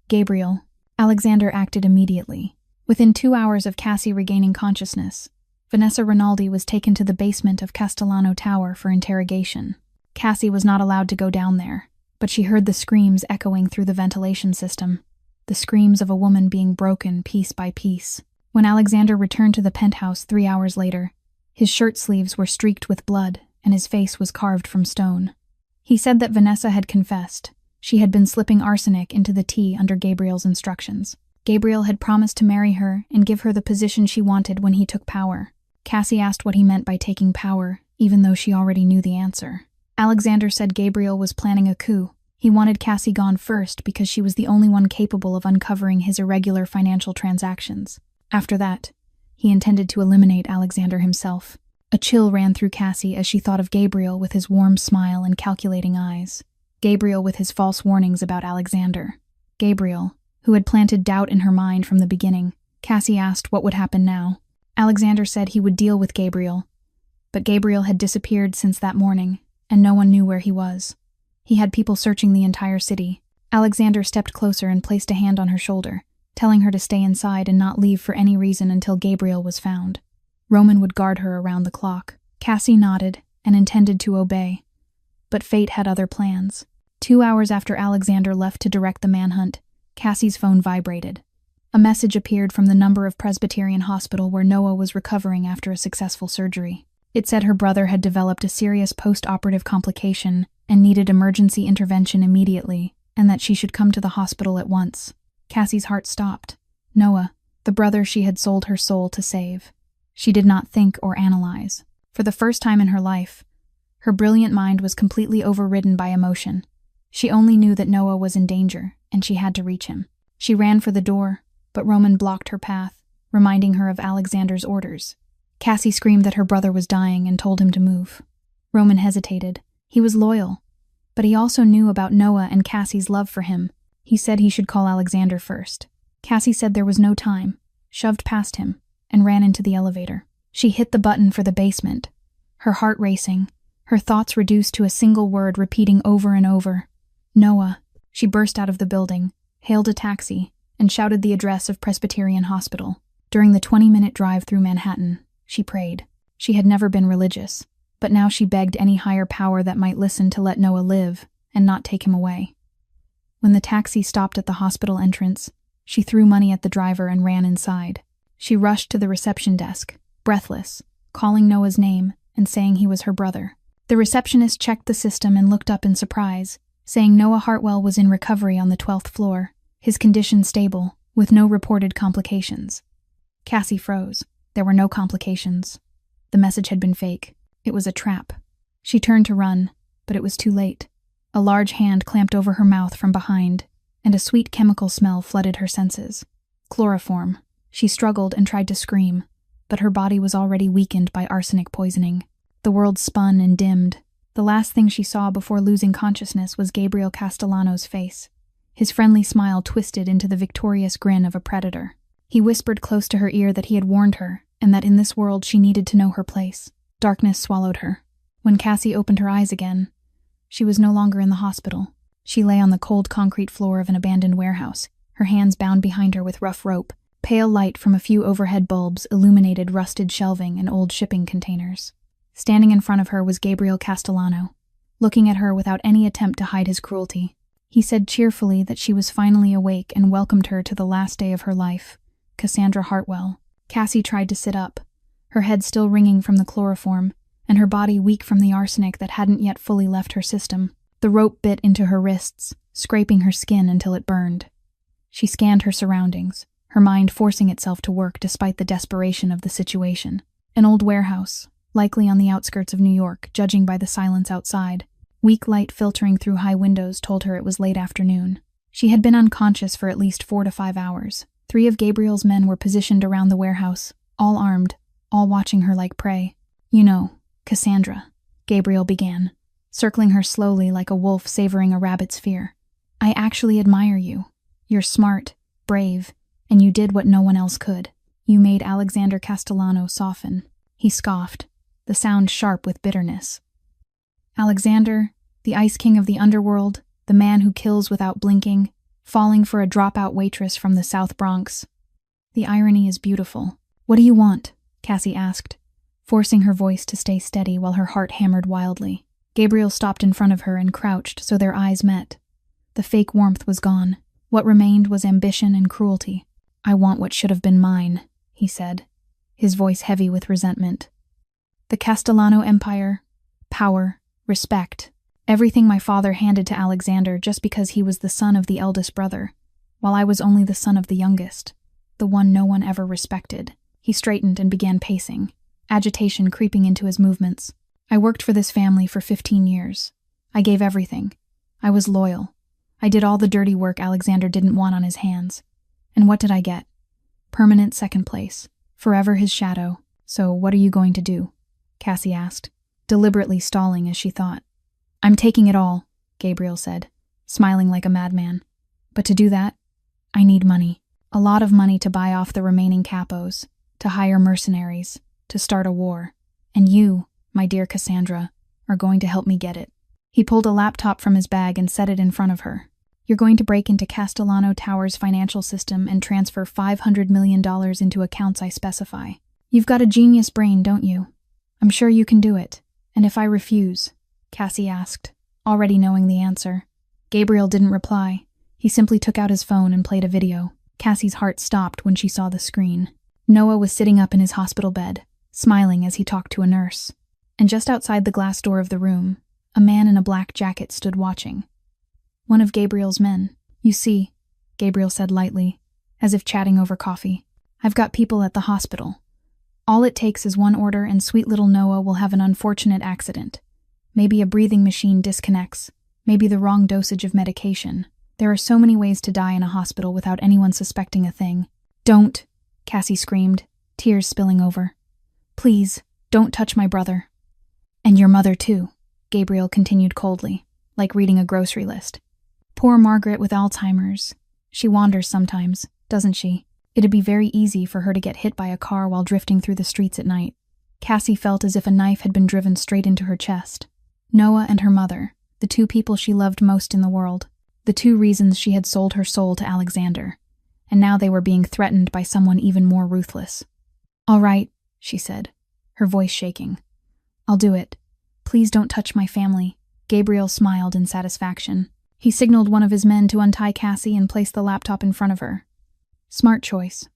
[SPEAKER 1] Gabriel. Alexander acted immediately. Within 2 hours of Cassie regaining consciousness, Vanessa Rinaldi was taken to the basement of Castellano Tower for interrogation. Cassie was not allowed to go down there, but she heard the screams echoing through the ventilation system, the screams of a woman being broken piece by piece. When Alexander returned to the penthouse 3 hours later, his shirt sleeves were streaked with blood and his face was carved from stone. He said that Vanessa had confessed. She had been slipping arsenic into the tea under Gabriel's instructions. Gabriel had promised to marry her and give her the position she wanted when he took power. Cassie asked what he meant by taking power, even though she already knew the answer. Alexander said Gabriel was planning a coup. He wanted Cassie gone first because she was the only one capable of uncovering his irregular financial transactions. After that, he intended to eliminate Alexander himself. A chill ran through Cassie as she thought of Gabriel with his warm smile and calculating eyes. Gabriel with his false warnings about Alexander. Gabriel, who had planted doubt in her mind from the beginning. Cassie asked what would happen now. Alexander said he would deal with Gabriel. But Gabriel had disappeared since that morning, and no one knew where he was. He had people searching the entire city. Alexander stepped closer and placed a hand on her shoulder, telling her to stay inside and not leave for any reason until Gabriel was found. Roman would guard her around the clock. Cassie nodded and intended to obey. But fate had other plans. 2 hours after Alexander left to direct the manhunt, Cassie's phone vibrated. A message appeared from the number of Presbyterian Hospital where Noah was recovering after a successful surgery. It said her brother had developed a serious post-operative complication and needed emergency intervention immediately, and that she should come to the hospital at once. Cassie's heart stopped. Noah, the brother she had sold her soul to save. She did not think or analyze. For the first time in her life, her brilliant mind was completely overridden by emotion. She only knew that Noah was in danger, and she had to reach him. She ran for the door, but Roman blocked her path, reminding her of Alexander's orders. Cassie screamed that her brother was dying and told him to move. Roman hesitated. He was loyal, but he also knew about Noah and Cassie's love for him. He said he should call Alexander first. Cassie said there was no time, shoved past him, and ran into the elevator. She hit the button for the basement, her heart racing, her thoughts reduced to a single word repeating over and over. Noah. She burst out of the building, hailed a taxi, and shouted the address of Presbyterian Hospital. During the 20-minute drive through Manhattan, she prayed. She had never been religious, but now she begged any higher power that might listen to let Noah live and not take him away. When the taxi stopped at the hospital entrance, she threw money at the driver and ran inside. She rushed to the reception desk, breathless, calling Noah's name and saying he was her brother. The receptionist checked the system and looked up in surprise, saying Noah Hartwell was in recovery on the 12th floor, his condition stable, with no reported complications. Cassie froze. There were no complications. The message had been fake. It was a trap. She turned to run, but it was too late. A large hand clamped over her mouth from behind, and a sweet chemical smell flooded her senses. Chloroform. She struggled and tried to scream, but her body was already weakened by arsenic poisoning. The world spun and dimmed. The last thing she saw before losing consciousness was Gabriel Castellano's face. His friendly smile twisted into the victorious grin of a predator. He whispered close to her ear that he had warned her, and that in this world she needed to know her place. Darkness swallowed her. When Cassie opened her eyes again, she was no longer in the hospital. She lay on the cold concrete floor of an abandoned warehouse, her hands bound behind her with rough rope. Pale light from a few overhead bulbs illuminated rusted shelving and old shipping containers. Standing in front of her was Gabriel Castellano, looking at her without any attempt to hide his cruelty. He said cheerfully that she was finally awake and welcomed her to the last day of her life, Cassandra Hartwell. Cassie tried to sit up, her head still ringing from the chloroform, and her body weak from the arsenic that hadn't yet fully left her system. The rope bit into her wrists, scraping her skin until it burned. She scanned her surroundings, her mind forcing itself to work despite the desperation of the situation. An old warehouse, likely on the outskirts of New York, judging by the silence outside. Weak light filtering through high windows told her it was late afternoon. She had been unconscious for at least 4 to 5 hours. 3 of Gabriel's men were positioned around the warehouse, all armed, all watching her like prey. "You know, Cassandra," Gabriel began, circling her slowly like a wolf savoring a rabbit's fear. "I actually admire you. You're smart, brave, and you did what no one else could. You made Alexander Castellano soften." He scoffed, the sound sharp with bitterness. "Alexander, the Ice King of the underworld, the man who kills without blinking, falling for a dropout waitress from the South Bronx. The irony is beautiful." "What do you want?" Cassie asked, forcing her voice to stay steady while her heart hammered wildly. Gabriel stopped in front of her and crouched so their eyes met. The fake warmth was gone. What remained was ambition and cruelty. "I want what should have been mine," he said, his voice heavy with resentment. "The Castellano Empire, power, respect, everything my father handed to Alexander just because he was the son of the eldest brother, while I was only the son of the youngest, the one no one ever respected." He straightened and began pacing, agitation creeping into his movements. "I worked for this family for 15 years. I gave everything. I was loyal. I did all the dirty work Alexander didn't want on his hands. And what did I get? Permanent second place. Forever his shadow. So what are you going to do?" Cassie asked, deliberately stalling as she thought. "I'm taking it all," Gabriel said, smiling like a madman. "But to do that, I need money. A lot of money to buy off the remaining capos, to hire mercenaries, to start a war. And you, my dear Cassandra, are going to help me get it." He pulled a laptop from his bag and set it in front of her. "You're going to break into Castellano Tower's financial system and transfer $500 million into accounts I specify. You've got a genius brain, don't you? I'm sure you can do it. And if I refuse?" Cassie asked, already knowing the answer. Gabriel didn't reply. He simply took out his phone and played a video. Cassie's heart stopped when she saw the screen. Noah was sitting up in his hospital bed, smiling as he talked to a nurse. And just outside the glass door of the room, a man in a black jacket stood watching. One of Gabriel's men. "You see," Gabriel said lightly, as if chatting over coffee, "I've got people at the hospital. All it takes is one order and sweet little Noah will have an unfortunate accident. Maybe a breathing machine disconnects, maybe the wrong dosage of medication. There are so many ways to die in a hospital without anyone suspecting a thing." "Don't," Cassie screamed, tears spilling over. "Please, don't touch my brother." "And your mother too," Gabriel continued coldly, like reading a grocery list. "Poor Margaret with Alzheimer's. She wanders sometimes, doesn't she? It'd be very easy for her to get hit by a car while drifting through the streets at night." Cassie felt as if a knife had been driven straight into her chest. Noah and her mother, the 2 people she loved most in the world, the 2 reasons she had sold her soul to Alexander, and now they were being threatened by someone even more ruthless. "All right," she said, her voice shaking. "I'll do it. Please don't touch my family." Gabriel smiled in satisfaction. He signaled one of his men to untie Cassie and place the laptop in front of her. "Smart choice.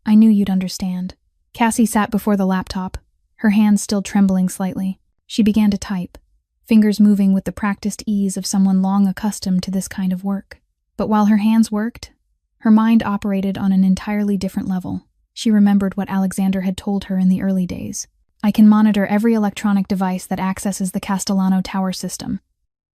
[SPEAKER 1] I knew you'd understand." Cassie sat before the laptop, her hands still trembling slightly. She began to type, fingers moving with the practiced ease of someone long accustomed to this kind of work. But while her hands worked, her mind operated on an entirely different level. She remembered what Alexander had told her in the early days. "I can monitor every electronic device that accesses the Castellano Tower system.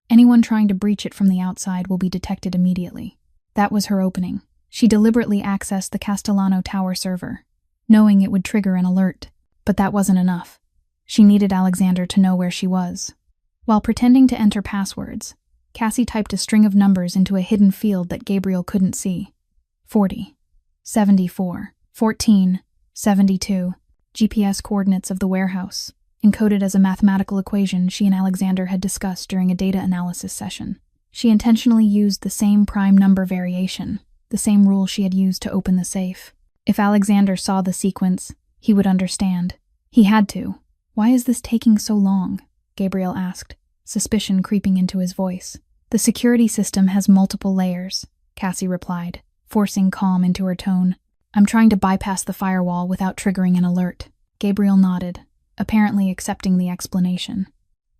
[SPEAKER 1] Anyone trying to breach it from the outside will be detected immediately." That was her opening. She deliberately accessed the Castellano Tower server, knowing it would trigger an alert. But that wasn't enough. She needed Alexander to know where she was. While pretending to enter passwords, Cassie typed a string of numbers into a hidden field that Gabriel couldn't see. 40, 74, 14, 72, GPS coordinates of the warehouse, encoded as a mathematical equation she and Alexander had discussed during a data analysis session. She intentionally used the same prime number variation, the same rule she had used to open the safe. If Alexander saw the sequence, he would understand. He had to. "Why is this taking so long?" Gabriel asked, suspicion creeping into his voice. "The security system has multiple layers," Cassie replied, forcing calm into her tone. "I'm trying to bypass the firewall without triggering an alert." Gabriel nodded, apparently accepting the explanation.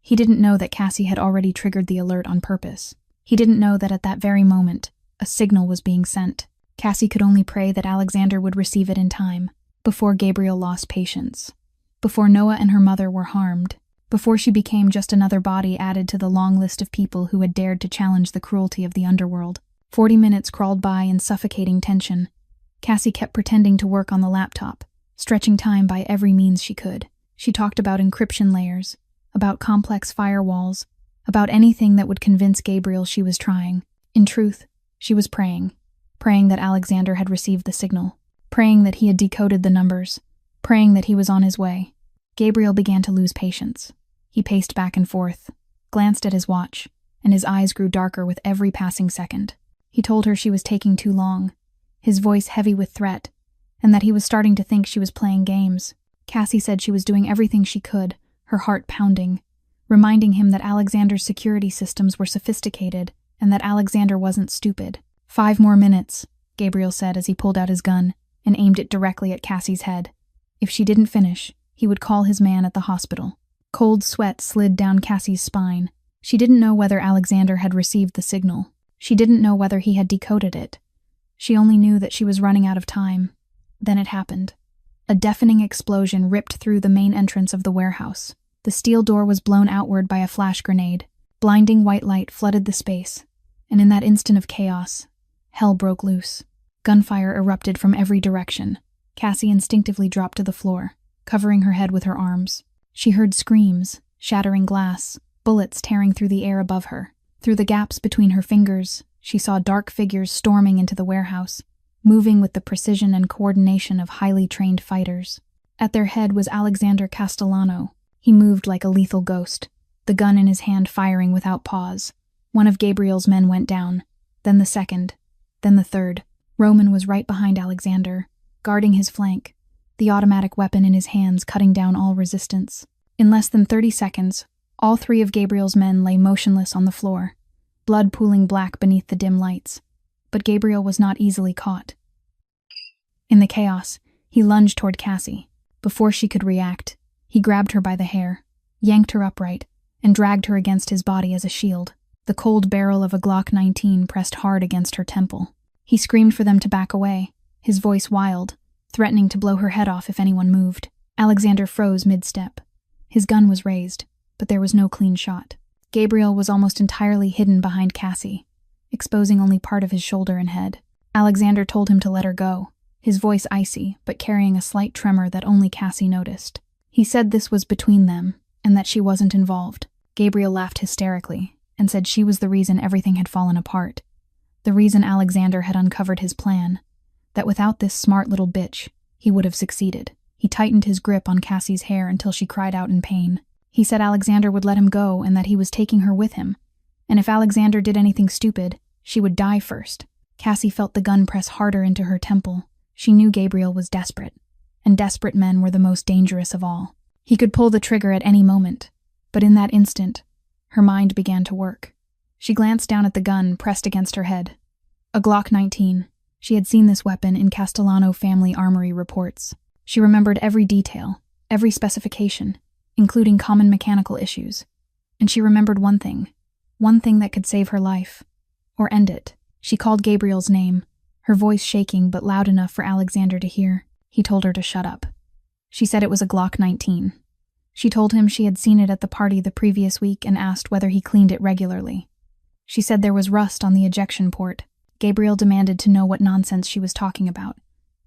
[SPEAKER 1] He didn't know that Cassie had already triggered the alert on purpose. He didn't know that at that very moment, a signal was being sent. Cassie could only pray that Alexander would receive it in time, before Gabriel lost patience, before Noah and her mother were harmed, before she became just another body added to the long list of people who had dared to challenge the cruelty of the underworld. 40 minutes crawled by in suffocating tension. Cassie kept pretending to work on the laptop, stretching time by every means she could. She talked about encryption layers, about complex firewalls, about anything that would convince Gabriel she was trying. In truth, she was praying that Alexander had received the signal, praying that he had decoded the numbers, praying that he was on his way. Gabriel began to lose patience. He paced back and forth, glanced at his watch, and his eyes grew darker with every passing second. He told her she was taking too long, his voice heavy with threat, and that he was starting to think she was playing games. Cassie said she was doing everything she could, her heart pounding, reminding him that Alexander's security systems were sophisticated and that Alexander wasn't stupid. 5 more minutes, Gabriel said as he pulled out his gun and aimed it directly at Cassie's head. If she didn't finish, he would call his man at the hospital. Cold sweat slid down Cassie's spine. She didn't know whether Alexander had received the signal. She didn't know whether he had decoded it. She only knew that she was running out of time. Then it happened. A deafening explosion ripped through the main entrance of the warehouse. The steel door was blown outward by a flash grenade. Blinding white light flooded the space, and in that instant of chaos, hell broke loose. Gunfire erupted from every direction. Cassie instinctively dropped to the floor, covering her head with her arms. She heard screams, shattering glass, bullets tearing through the air above her. Through the gaps between her fingers, she saw dark figures storming into the warehouse, moving with the precision and coordination of highly trained fighters. At their head was Alexander Castellano. He moved like a lethal ghost, the gun in his hand firing without pause. One of Gabriel's men went down, then the second, then the third. Roman was right behind Alexander, guarding his flank, the automatic weapon in his hands cutting down all resistance. In less than 30 seconds, all 3 of Gabriel's men lay motionless on the floor, blood pooling black beneath the dim lights. But Gabriel was not easily caught. In the chaos, he lunged toward Cassie. Before she could react, he grabbed her by the hair, yanked her upright, and dragged her against his body as a shield. The cold barrel of a Glock 19 pressed hard against her temple. He screamed for them to back away, his voice wild, threatening to blow her head off if anyone moved. Alexander froze mid-step. His gun was raised, but there was no clean shot. Gabriel was almost entirely hidden behind Cassie, exposing only part of his shoulder and head. Alexander told him to let her go, his voice icy, but carrying a slight tremor that only Cassie noticed. He said this was between them, and that she wasn't involved. Gabriel laughed hysterically, and said she was the reason everything had fallen apart. The reason Alexander had uncovered his plan. That without this smart little bitch, he would have succeeded. He tightened his grip on Cassie's hair until she cried out in pain. He said Alexander would let him go and that he was taking her with him. And if Alexander did anything stupid, she would die first. Cassie felt the gun press harder into her temple. She knew Gabriel was desperate, and desperate men were the most dangerous of all. He could pull the trigger at any moment, but in that instant, her mind began to work. She glanced down at the gun pressed against her head. A Glock 19. She had seen this weapon in Castellano family armory reports. She remembered every detail, every specification, including common mechanical issues. And she remembered one thing that could save her life, or end it. She called Gabriel's name, her voice shaking but loud enough for Alexander to hear. He told her to shut up. She said it was a Glock 19. She told him she had seen it at the party the previous week and asked whether he cleaned it regularly. She said there was rust on the ejection port. Gabriel demanded to know what nonsense she was talking about,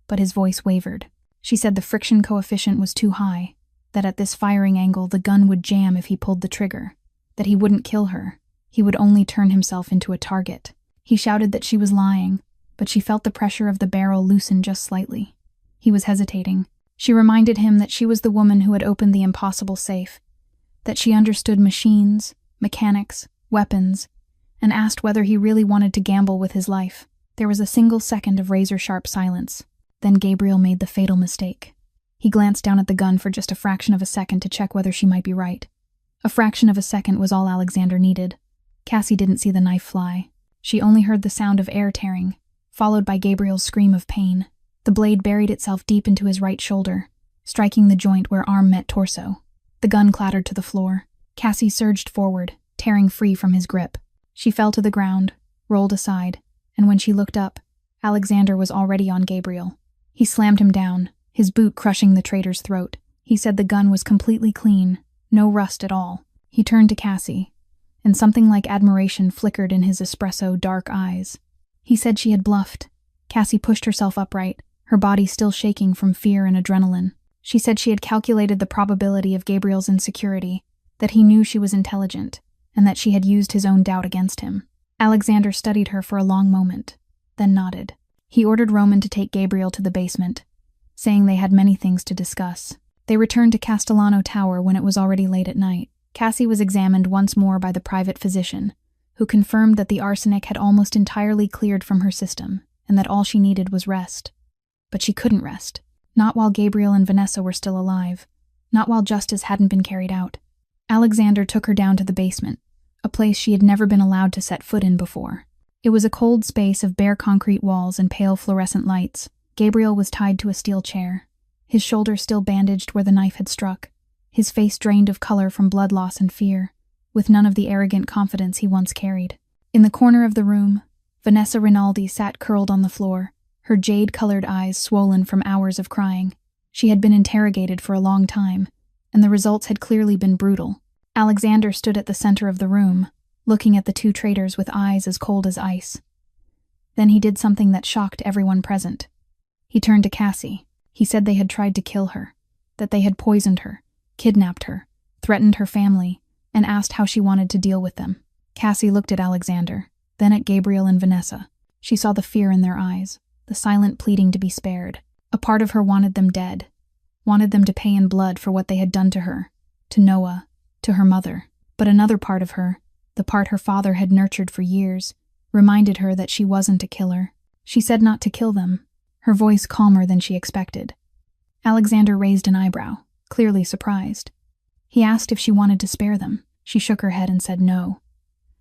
[SPEAKER 1] but his voice wavered. She said the friction coefficient was too high, that at this firing angle the gun would jam if he pulled the trigger, that he wouldn't kill her, he would only turn himself into a target. He shouted that she was lying, but she felt the pressure of the barrel loosen just slightly. He was hesitating. She reminded him that she was the woman who had opened the impossible safe, that she understood machines, mechanics, weapons, and asked whether he really wanted to gamble with his life. There was a single second of razor-sharp silence. Then Gabriel made the fatal mistake. He glanced down at the gun for just a fraction of a second to check whether she might be right. A fraction of a second was all Alexander needed. Cassie didn't see the knife fly. She only heard the sound of air tearing, followed by Gabriel's scream of pain. The blade buried itself deep into his right shoulder, striking the joint where arm met torso. The gun clattered to the floor. Cassie surged forward, tearing free from his grip. She fell to the ground, rolled aside, and when she looked up, Alexander was already on Gabriel. He slammed him down, his boot crushing the traitor's throat. He said the gun was completely clean, no rust at all. He turned to Cassie, and something like admiration flickered in his espresso dark eyes. He said she had bluffed. Cassie pushed herself upright, her body still shaking from fear and adrenaline. She said she had calculated the probability of Gabriel's insecurity, that he knew she was intelligent, and that she had used his own doubt against him. Alexander studied her for a long moment, then nodded. He ordered Roman to take Gabriel to the basement, saying they had many things to discuss. They returned to Castellano Tower when it was already late at night. Cassie was examined once more by the private physician, who confirmed that the arsenic had almost entirely cleared from her system, and that all she needed was rest. But she couldn't rest. Not while Gabriel and Vanessa were still alive. Not while justice hadn't been carried out. Alexander took her down to the basement, a place she had never been allowed to set foot in before. It was a cold space of bare concrete walls and pale fluorescent lights. Gabriel was tied to a steel chair, his shoulder still bandaged where the knife had struck, his face drained of color from blood loss and fear, with none of the arrogant confidence he once carried. In the corner of the room, Vanessa Rinaldi sat curled on the floor, her jade-colored eyes swollen from hours of crying. She had been interrogated for a long time, and the results had clearly been brutal. Alexander stood at the center of the room, looking at the two traitors with eyes as cold as ice. Then he did something that shocked everyone present. He turned to Cassie. He said they had tried to kill her, that they had poisoned her, kidnapped her, threatened her family, and asked how she wanted to deal with them. Cassie looked at Alexander, then at Gabriel and Vanessa. She saw the fear in their eyes, the silent pleading to be spared. A part of her wanted them dead, wanted them to pay in blood for what they had done to her, to Noah, to her mother. But another part of her, the part her father had nurtured for years, reminded her that she wasn't a killer. She said not to kill them, her voice calmer than she expected. Alexander raised an eyebrow, clearly surprised. He asked if she wanted to spare them. She shook her head and said no,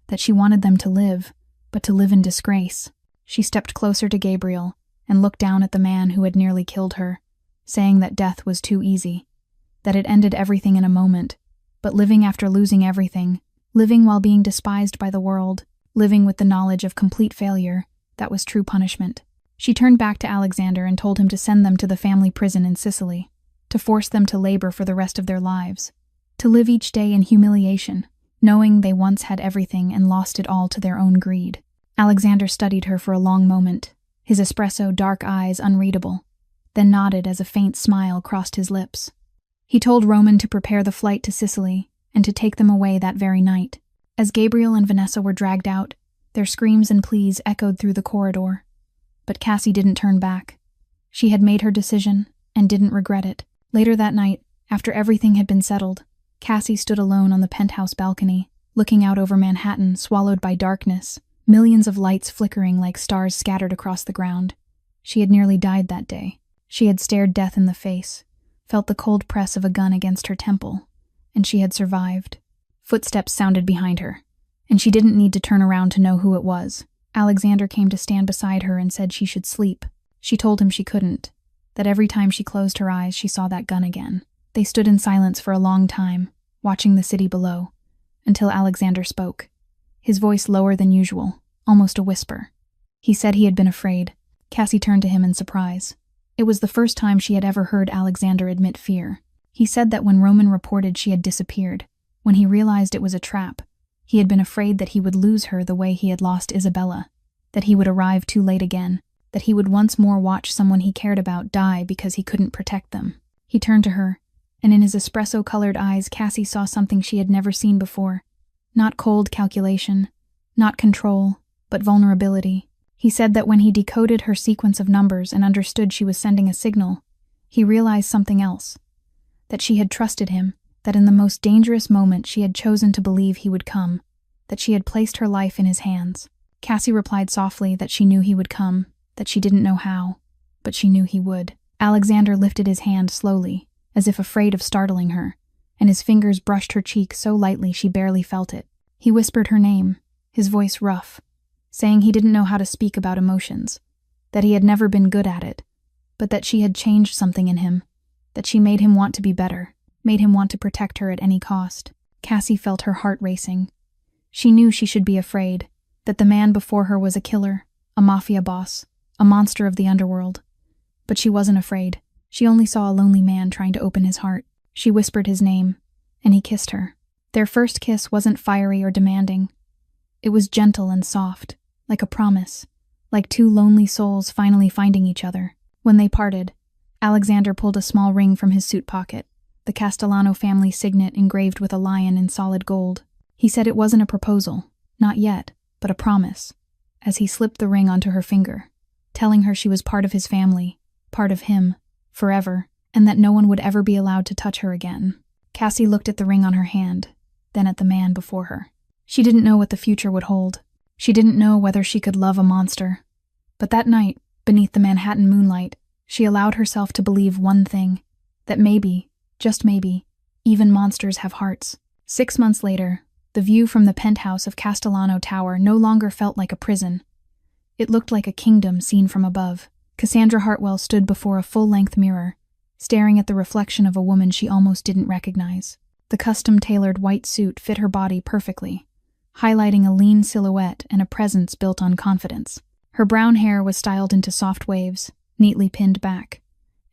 [SPEAKER 1] that she wanted them to live, but to live in disgrace. She stepped closer to Gabriel and looked down at the man who had nearly killed her, saying that death was too easy, that it ended everything in a moment, but living after losing everything, living while being despised by the world, living with the knowledge of complete failure, that was true punishment. She turned back to Alexander and told him to send them to the family prison in Sicily, to force them to labor for the rest of their lives, to live each day in humiliation, knowing they once had everything and lost it all to their own greed. Alexander studied her for a long moment, his espresso dark eyes unreadable, then nodded as a faint smile crossed his lips. He told Roman to prepare the flight to Sicily and to take them away that very night. As Gabriel and Vanessa were dragged out, their screams and pleas echoed through the corridor. But Cassie didn't turn back. She had made her decision and didn't regret it. Later that night, after everything had been settled, Cassie stood alone on the penthouse balcony, looking out over Manhattan swallowed by darkness, millions of lights flickering like stars scattered across the ground. She had nearly died that day. She had stared death in the face, felt the cold press of a gun against her temple, and she had survived. Footsteps sounded behind her, and she didn't need to turn around to know who it was. Alexander came to stand beside her and said she should sleep. She told him she couldn't, that every time she closed her eyes she saw that gun again. They stood in silence for a long time, watching the city below, until Alexander spoke, his voice lower than usual, almost a whisper. He said he had been afraid. Cassie turned to him in surprise. It was the first time she had ever heard Alexander admit fear. He said that when Roman reported she had disappeared, when he realized it was a trap, he had been afraid that he would lose her the way he had lost Isabella, that he would arrive too late again, that he would once more watch someone he cared about die because he couldn't protect them. He turned to her, and in his espresso-colored eyes Cassie saw something she had never seen before. Not cold calculation, not control, but vulnerability. He said that when he decoded her sequence of numbers and understood she was sending a signal, he realized something else, that she had trusted him, that in the most dangerous moment she had chosen to believe he would come, that she had placed her life in his hands. Cassie replied softly that she knew he would come, that she didn't know how, but she knew he would. Alexander lifted his hand slowly, as if afraid of startling her, and his fingers brushed her cheek so lightly she barely felt it. He whispered her name, his voice rough, saying he didn't know how to speak about emotions, that he had never been good at it, but that she had changed something in him, that she made him want to be better, made him want to protect her at any cost. Cassie felt her heart racing. She knew she should be afraid, that the man before her was a killer, a mafia boss, a monster of the underworld. But she wasn't afraid. She only saw a lonely man trying to open his heart. She whispered his name, and he kissed her. Their first kiss wasn't fiery or demanding. It was gentle and soft, like a promise, like two lonely souls finally finding each other. When they parted, Alexander pulled a small ring from his suit pocket, the Castellano family signet engraved with a lion in solid gold. He said it wasn't a proposal, not yet, but a promise, as he slipped the ring onto her finger, telling her she was part of his family, part of him, forever, and that no one would ever be allowed to touch her again. Cassie looked at the ring on her hand, then at the man before her. She didn't know what the future would hold. She didn't know whether she could love a monster. But that night, beneath the Manhattan moonlight, she allowed herself to believe one thing, that maybe, just maybe, even monsters have hearts. 6 months later, the view from the penthouse of Castellano Tower no longer felt like a prison. It looked like a kingdom seen from above. Cassandra Hartwell stood before a full-length mirror, staring at the reflection of a woman she almost didn't recognize. The custom-tailored white suit fit her body perfectly, highlighting a lean silhouette and a presence built on confidence. Her brown hair was styled into soft waves, neatly pinned back,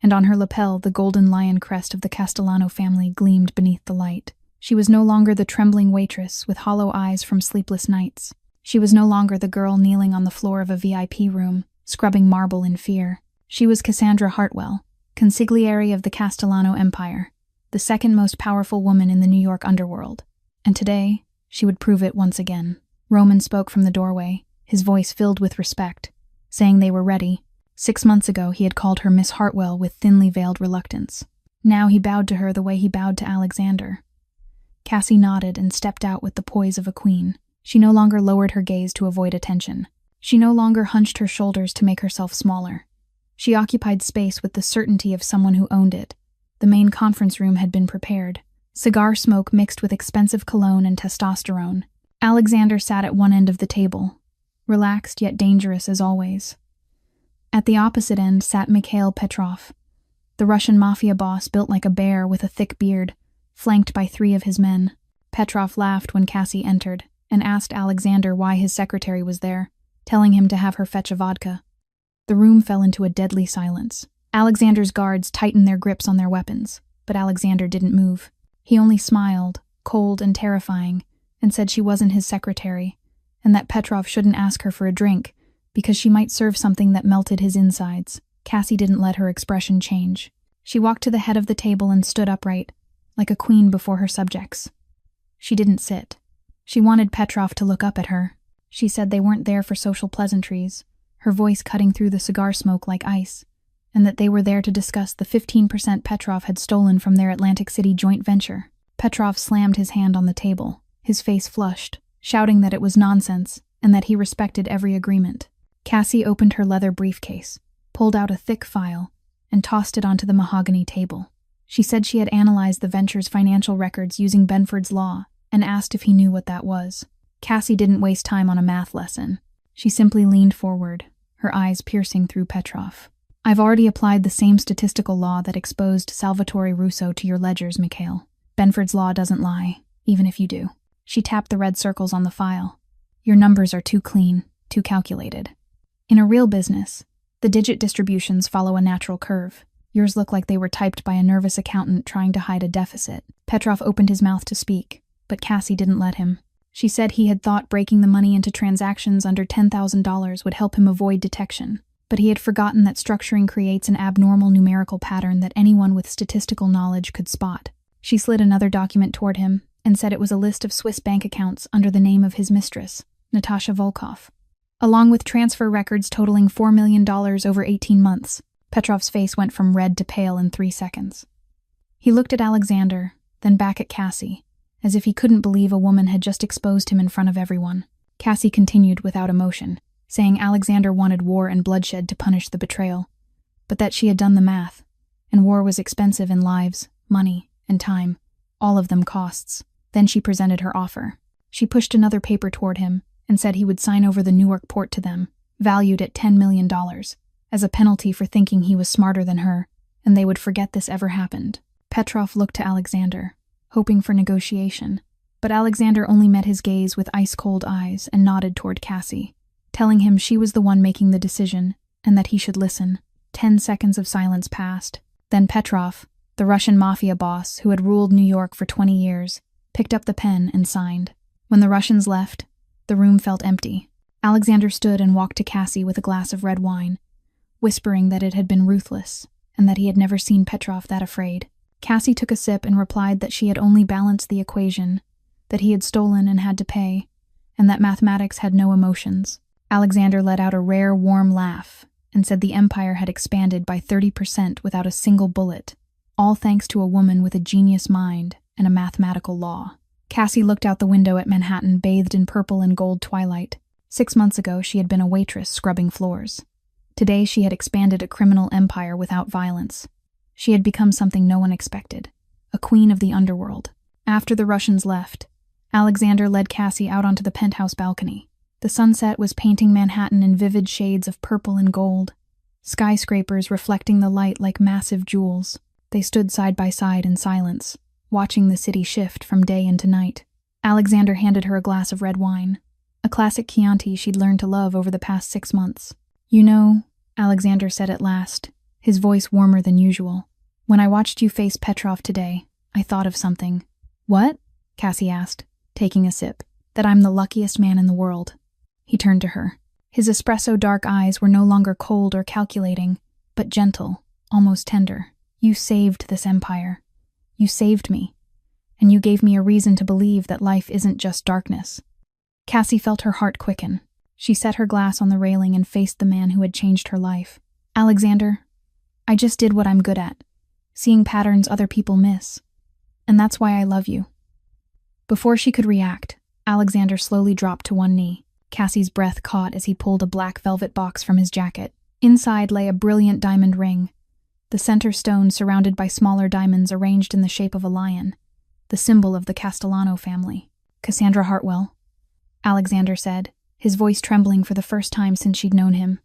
[SPEAKER 1] and on her lapel the golden lion crest of the Castellano family gleamed beneath the light. She was no longer the trembling waitress with hollow eyes from sleepless nights. She was no longer the girl kneeling on the floor of a VIP room, scrubbing marble in fear. She was Cassandra Hartwell, consigliere of the Castellano Empire, the second most powerful woman in the New York underworld. And today, she would prove it once again. Roman spoke from the doorway, his voice filled with respect, saying they were ready. 6 months ago, he had called her Miss Hartwell with thinly veiled reluctance. Now he bowed to her the way he bowed to Alexander. Cassie nodded and stepped out with the poise of a queen. She no longer lowered her gaze to avoid attention. She no longer hunched her shoulders to make herself smaller. She occupied space with the certainty of someone who owned it. The main conference room had been prepared. Cigar smoke mixed with expensive cologne and testosterone. Alexander sat at one end of the table, relaxed yet dangerous as always. At the opposite end sat Mikhail Petrov, the Russian mafia boss built like a bear with a thick beard, flanked by 3 of his men. Petrov laughed when Cassie entered and asked Alexander why his secretary was there, telling him to have her fetch a vodka. The room fell into a deadly silence. Alexander's guards tightened their grips on their weapons, but Alexander didn't move. He only smiled, cold and terrifying, and said she wasn't his secretary, and that Petrov shouldn't ask her for a drink, because she might serve something that melted his insides. Cassie didn't let her expression change. She walked to the head of the table and stood upright, like a queen before her subjects. She didn't sit. She wanted Petrov to look up at her. She said they weren't there for social pleasantries, her voice cutting through the cigar smoke like ice, and that they were there to discuss the 15% Petrov had stolen from their Atlantic City joint venture. Petrov slammed his hand on the table, his face flushed, shouting that it was nonsense and that he respected every agreement. Cassie opened her leather briefcase, pulled out a thick file, and tossed it onto the mahogany table. She said she had analyzed the venture's financial records using Benford's law and asked if he knew what that was. Cassie didn't waste time on a math lesson. She simply leaned forward, her eyes piercing through Petrov. I've already applied the same statistical law that exposed Salvatore Russo to your ledgers, Mikhail. Benford's law doesn't lie, even if you do. She tapped the red circles on the file. Your numbers are too clean, too calculated. In a real business, the digit distributions follow a natural curve. Yours look like they were typed by a nervous accountant trying to hide a deficit. Petrov opened his mouth to speak, but Cassie didn't let him. She said he had thought breaking the money into transactions under $10,000 would help him avoid detection, but he had forgotten that structuring creates an abnormal numerical pattern that anyone with statistical knowledge could spot. She slid another document toward him and said it was a list of Swiss bank accounts under the name of his mistress, Natasha Volkov, along with transfer records totaling $4 million over 18 months. Petrov's face went from red to pale in 3 seconds. He looked at Alexander, then back at Cassie, as if he couldn't believe a woman had just exposed him in front of everyone. Cassie continued without emotion, saying Alexander wanted war and bloodshed to punish the betrayal, but that she had done the math, and war was expensive in lives, money, and time, all of them costs. Then she presented her offer. She pushed another paper toward him and said he would sign over the Newark port to them, valued at $10 million, as a penalty for thinking he was smarter than her and they would forget this ever happened. Petrov looked to Alexander, hoping for negotiation, but Alexander only met his gaze with ice-cold eyes and nodded toward Cassie, telling him she was the one making the decision and that he should listen. 10 seconds of silence passed. Then Petrov, the Russian mafia boss who had ruled New York for 20 years, picked up the pen and signed. When the Russians left, the room felt empty. Alexander stood and walked to Cassie with a glass of red wine, whispering that it had been ruthless and that he had never seen Petrov that afraid. Cassie took a sip and replied that she had only balanced the equation, that he had stolen and had to pay, and that mathematics had no emotions. Alexander let out a rare, warm laugh and said the empire had expanded by 30% without a single bullet, all thanks to a woman with a genius mind and a mathematical law. Cassie looked out the window at Manhattan bathed in purple and gold twilight. 6 months ago, she had been a waitress scrubbing floors. Today, she had expanded a criminal empire without violence. She had become something no one expected, a queen of the underworld. After the Russians left, Alexander led Cassie out onto the penthouse balcony. The sunset was painting Manhattan in vivid shades of purple and gold, skyscrapers reflecting the light like massive jewels. They stood side by side in silence, watching the city shift from day into night. Alexander handed her a glass of red wine, a classic Chianti she'd learned to love over the past 6 months. "You know," Alexander said at last, his voice warmer than usual, "when I watched you face Petrov today, I thought of something." "What?" Cassie asked, taking a sip. "That I'm the luckiest man in the world." He turned to her. His espresso-dark eyes were no longer cold or calculating, but gentle, almost tender. "You saved this empire. You saved me. And you gave me a reason to believe that life isn't just darkness." Cassie felt her heart quicken. She set her glass on the railing and faced the man who had changed her life. "Alexander, I just did what I'm good at, seeing patterns other people miss. And that's why I love you." Before she could react, Alexander slowly dropped to one knee. Cassie's breath caught as he pulled a black velvet box from his jacket. Inside lay a brilliant diamond ring, the center stone surrounded by smaller diamonds arranged in the shape of a lion, the symbol of the Castellano family. "Cassandra Hartwell," Alexander said, his voice trembling for the first time since she'd known him.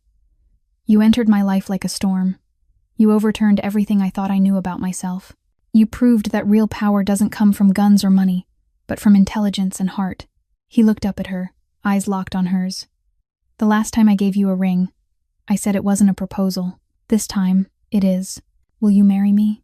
[SPEAKER 1] "You entered my life like a storm. You overturned everything I thought I knew about myself. You proved that real power doesn't come from guns or money, but from intelligence and heart." He looked up at her, eyes locked on hers. "The last time I gave you a ring, I said it wasn't a proposal. This time, it is. Will you marry me?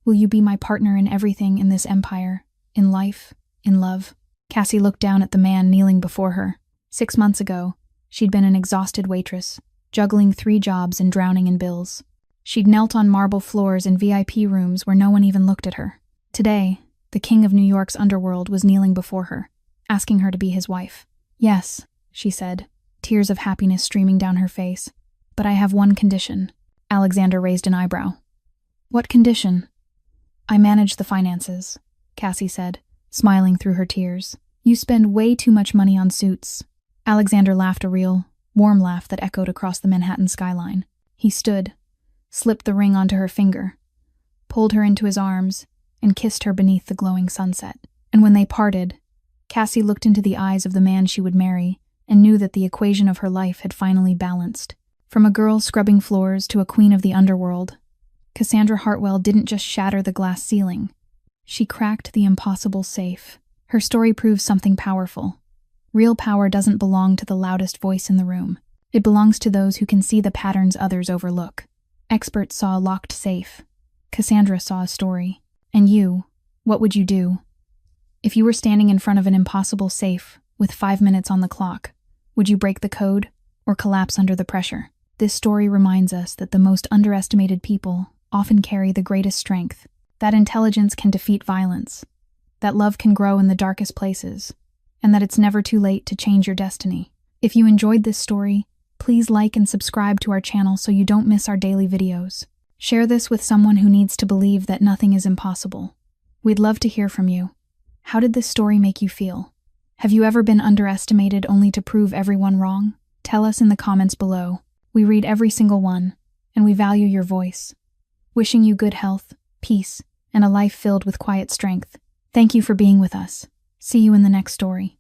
[SPEAKER 1] Will you be my partner in everything in this empire, in life, in love?" Cassie looked down at the man kneeling before her. 6 months ago, she'd been an exhausted waitress, juggling 3 jobs and drowning in bills. She'd knelt on marble floors in VIP rooms where no one even looked at her. Today, the king of New York's underworld was kneeling before her, asking her to be his wife. "Yes," she said, tears of happiness streaming down her face. "But I have one condition." Alexander raised an eyebrow. "What condition?" "I manage the finances," Cassie said, smiling through her tears. "You spend way too much money on suits." Alexander laughed, a real, warm laugh that echoed across the Manhattan skyline. He stood, slipped the ring onto her finger, pulled her into his arms, and kissed her beneath the glowing sunset. And when they parted, Cassie looked into the eyes of the man she would marry and knew that the equation of her life had finally balanced. From a girl scrubbing floors to a queen of the underworld, Cassandra Hartwell didn't just shatter the glass ceiling. She cracked the impossible safe. Her story proves something powerful. Real power doesn't belong to the loudest voice in the room. It belongs to those who can see the patterns others overlook. Experts saw a locked safe. Cassandra saw a story. And you, what would you do? If you were standing in front of an impossible safe with 5 minutes on the clock, would you break the code or collapse under the pressure? This story reminds us that the most underestimated people often carry the greatest strength, that intelligence can defeat violence, that love can grow in the darkest places, and that it's never too late to change your destiny. If you enjoyed this story, please like and subscribe to our channel so you don't miss our daily videos. Share this with someone who needs to believe that nothing is impossible. We'd love to hear from you. How did this story make you feel? Have you ever been underestimated only to prove everyone wrong? Tell us in the comments below. We read every single one, and we value your voice. Wishing you good health, peace, and a life filled with quiet strength. Thank you for being with us. See you in the next story.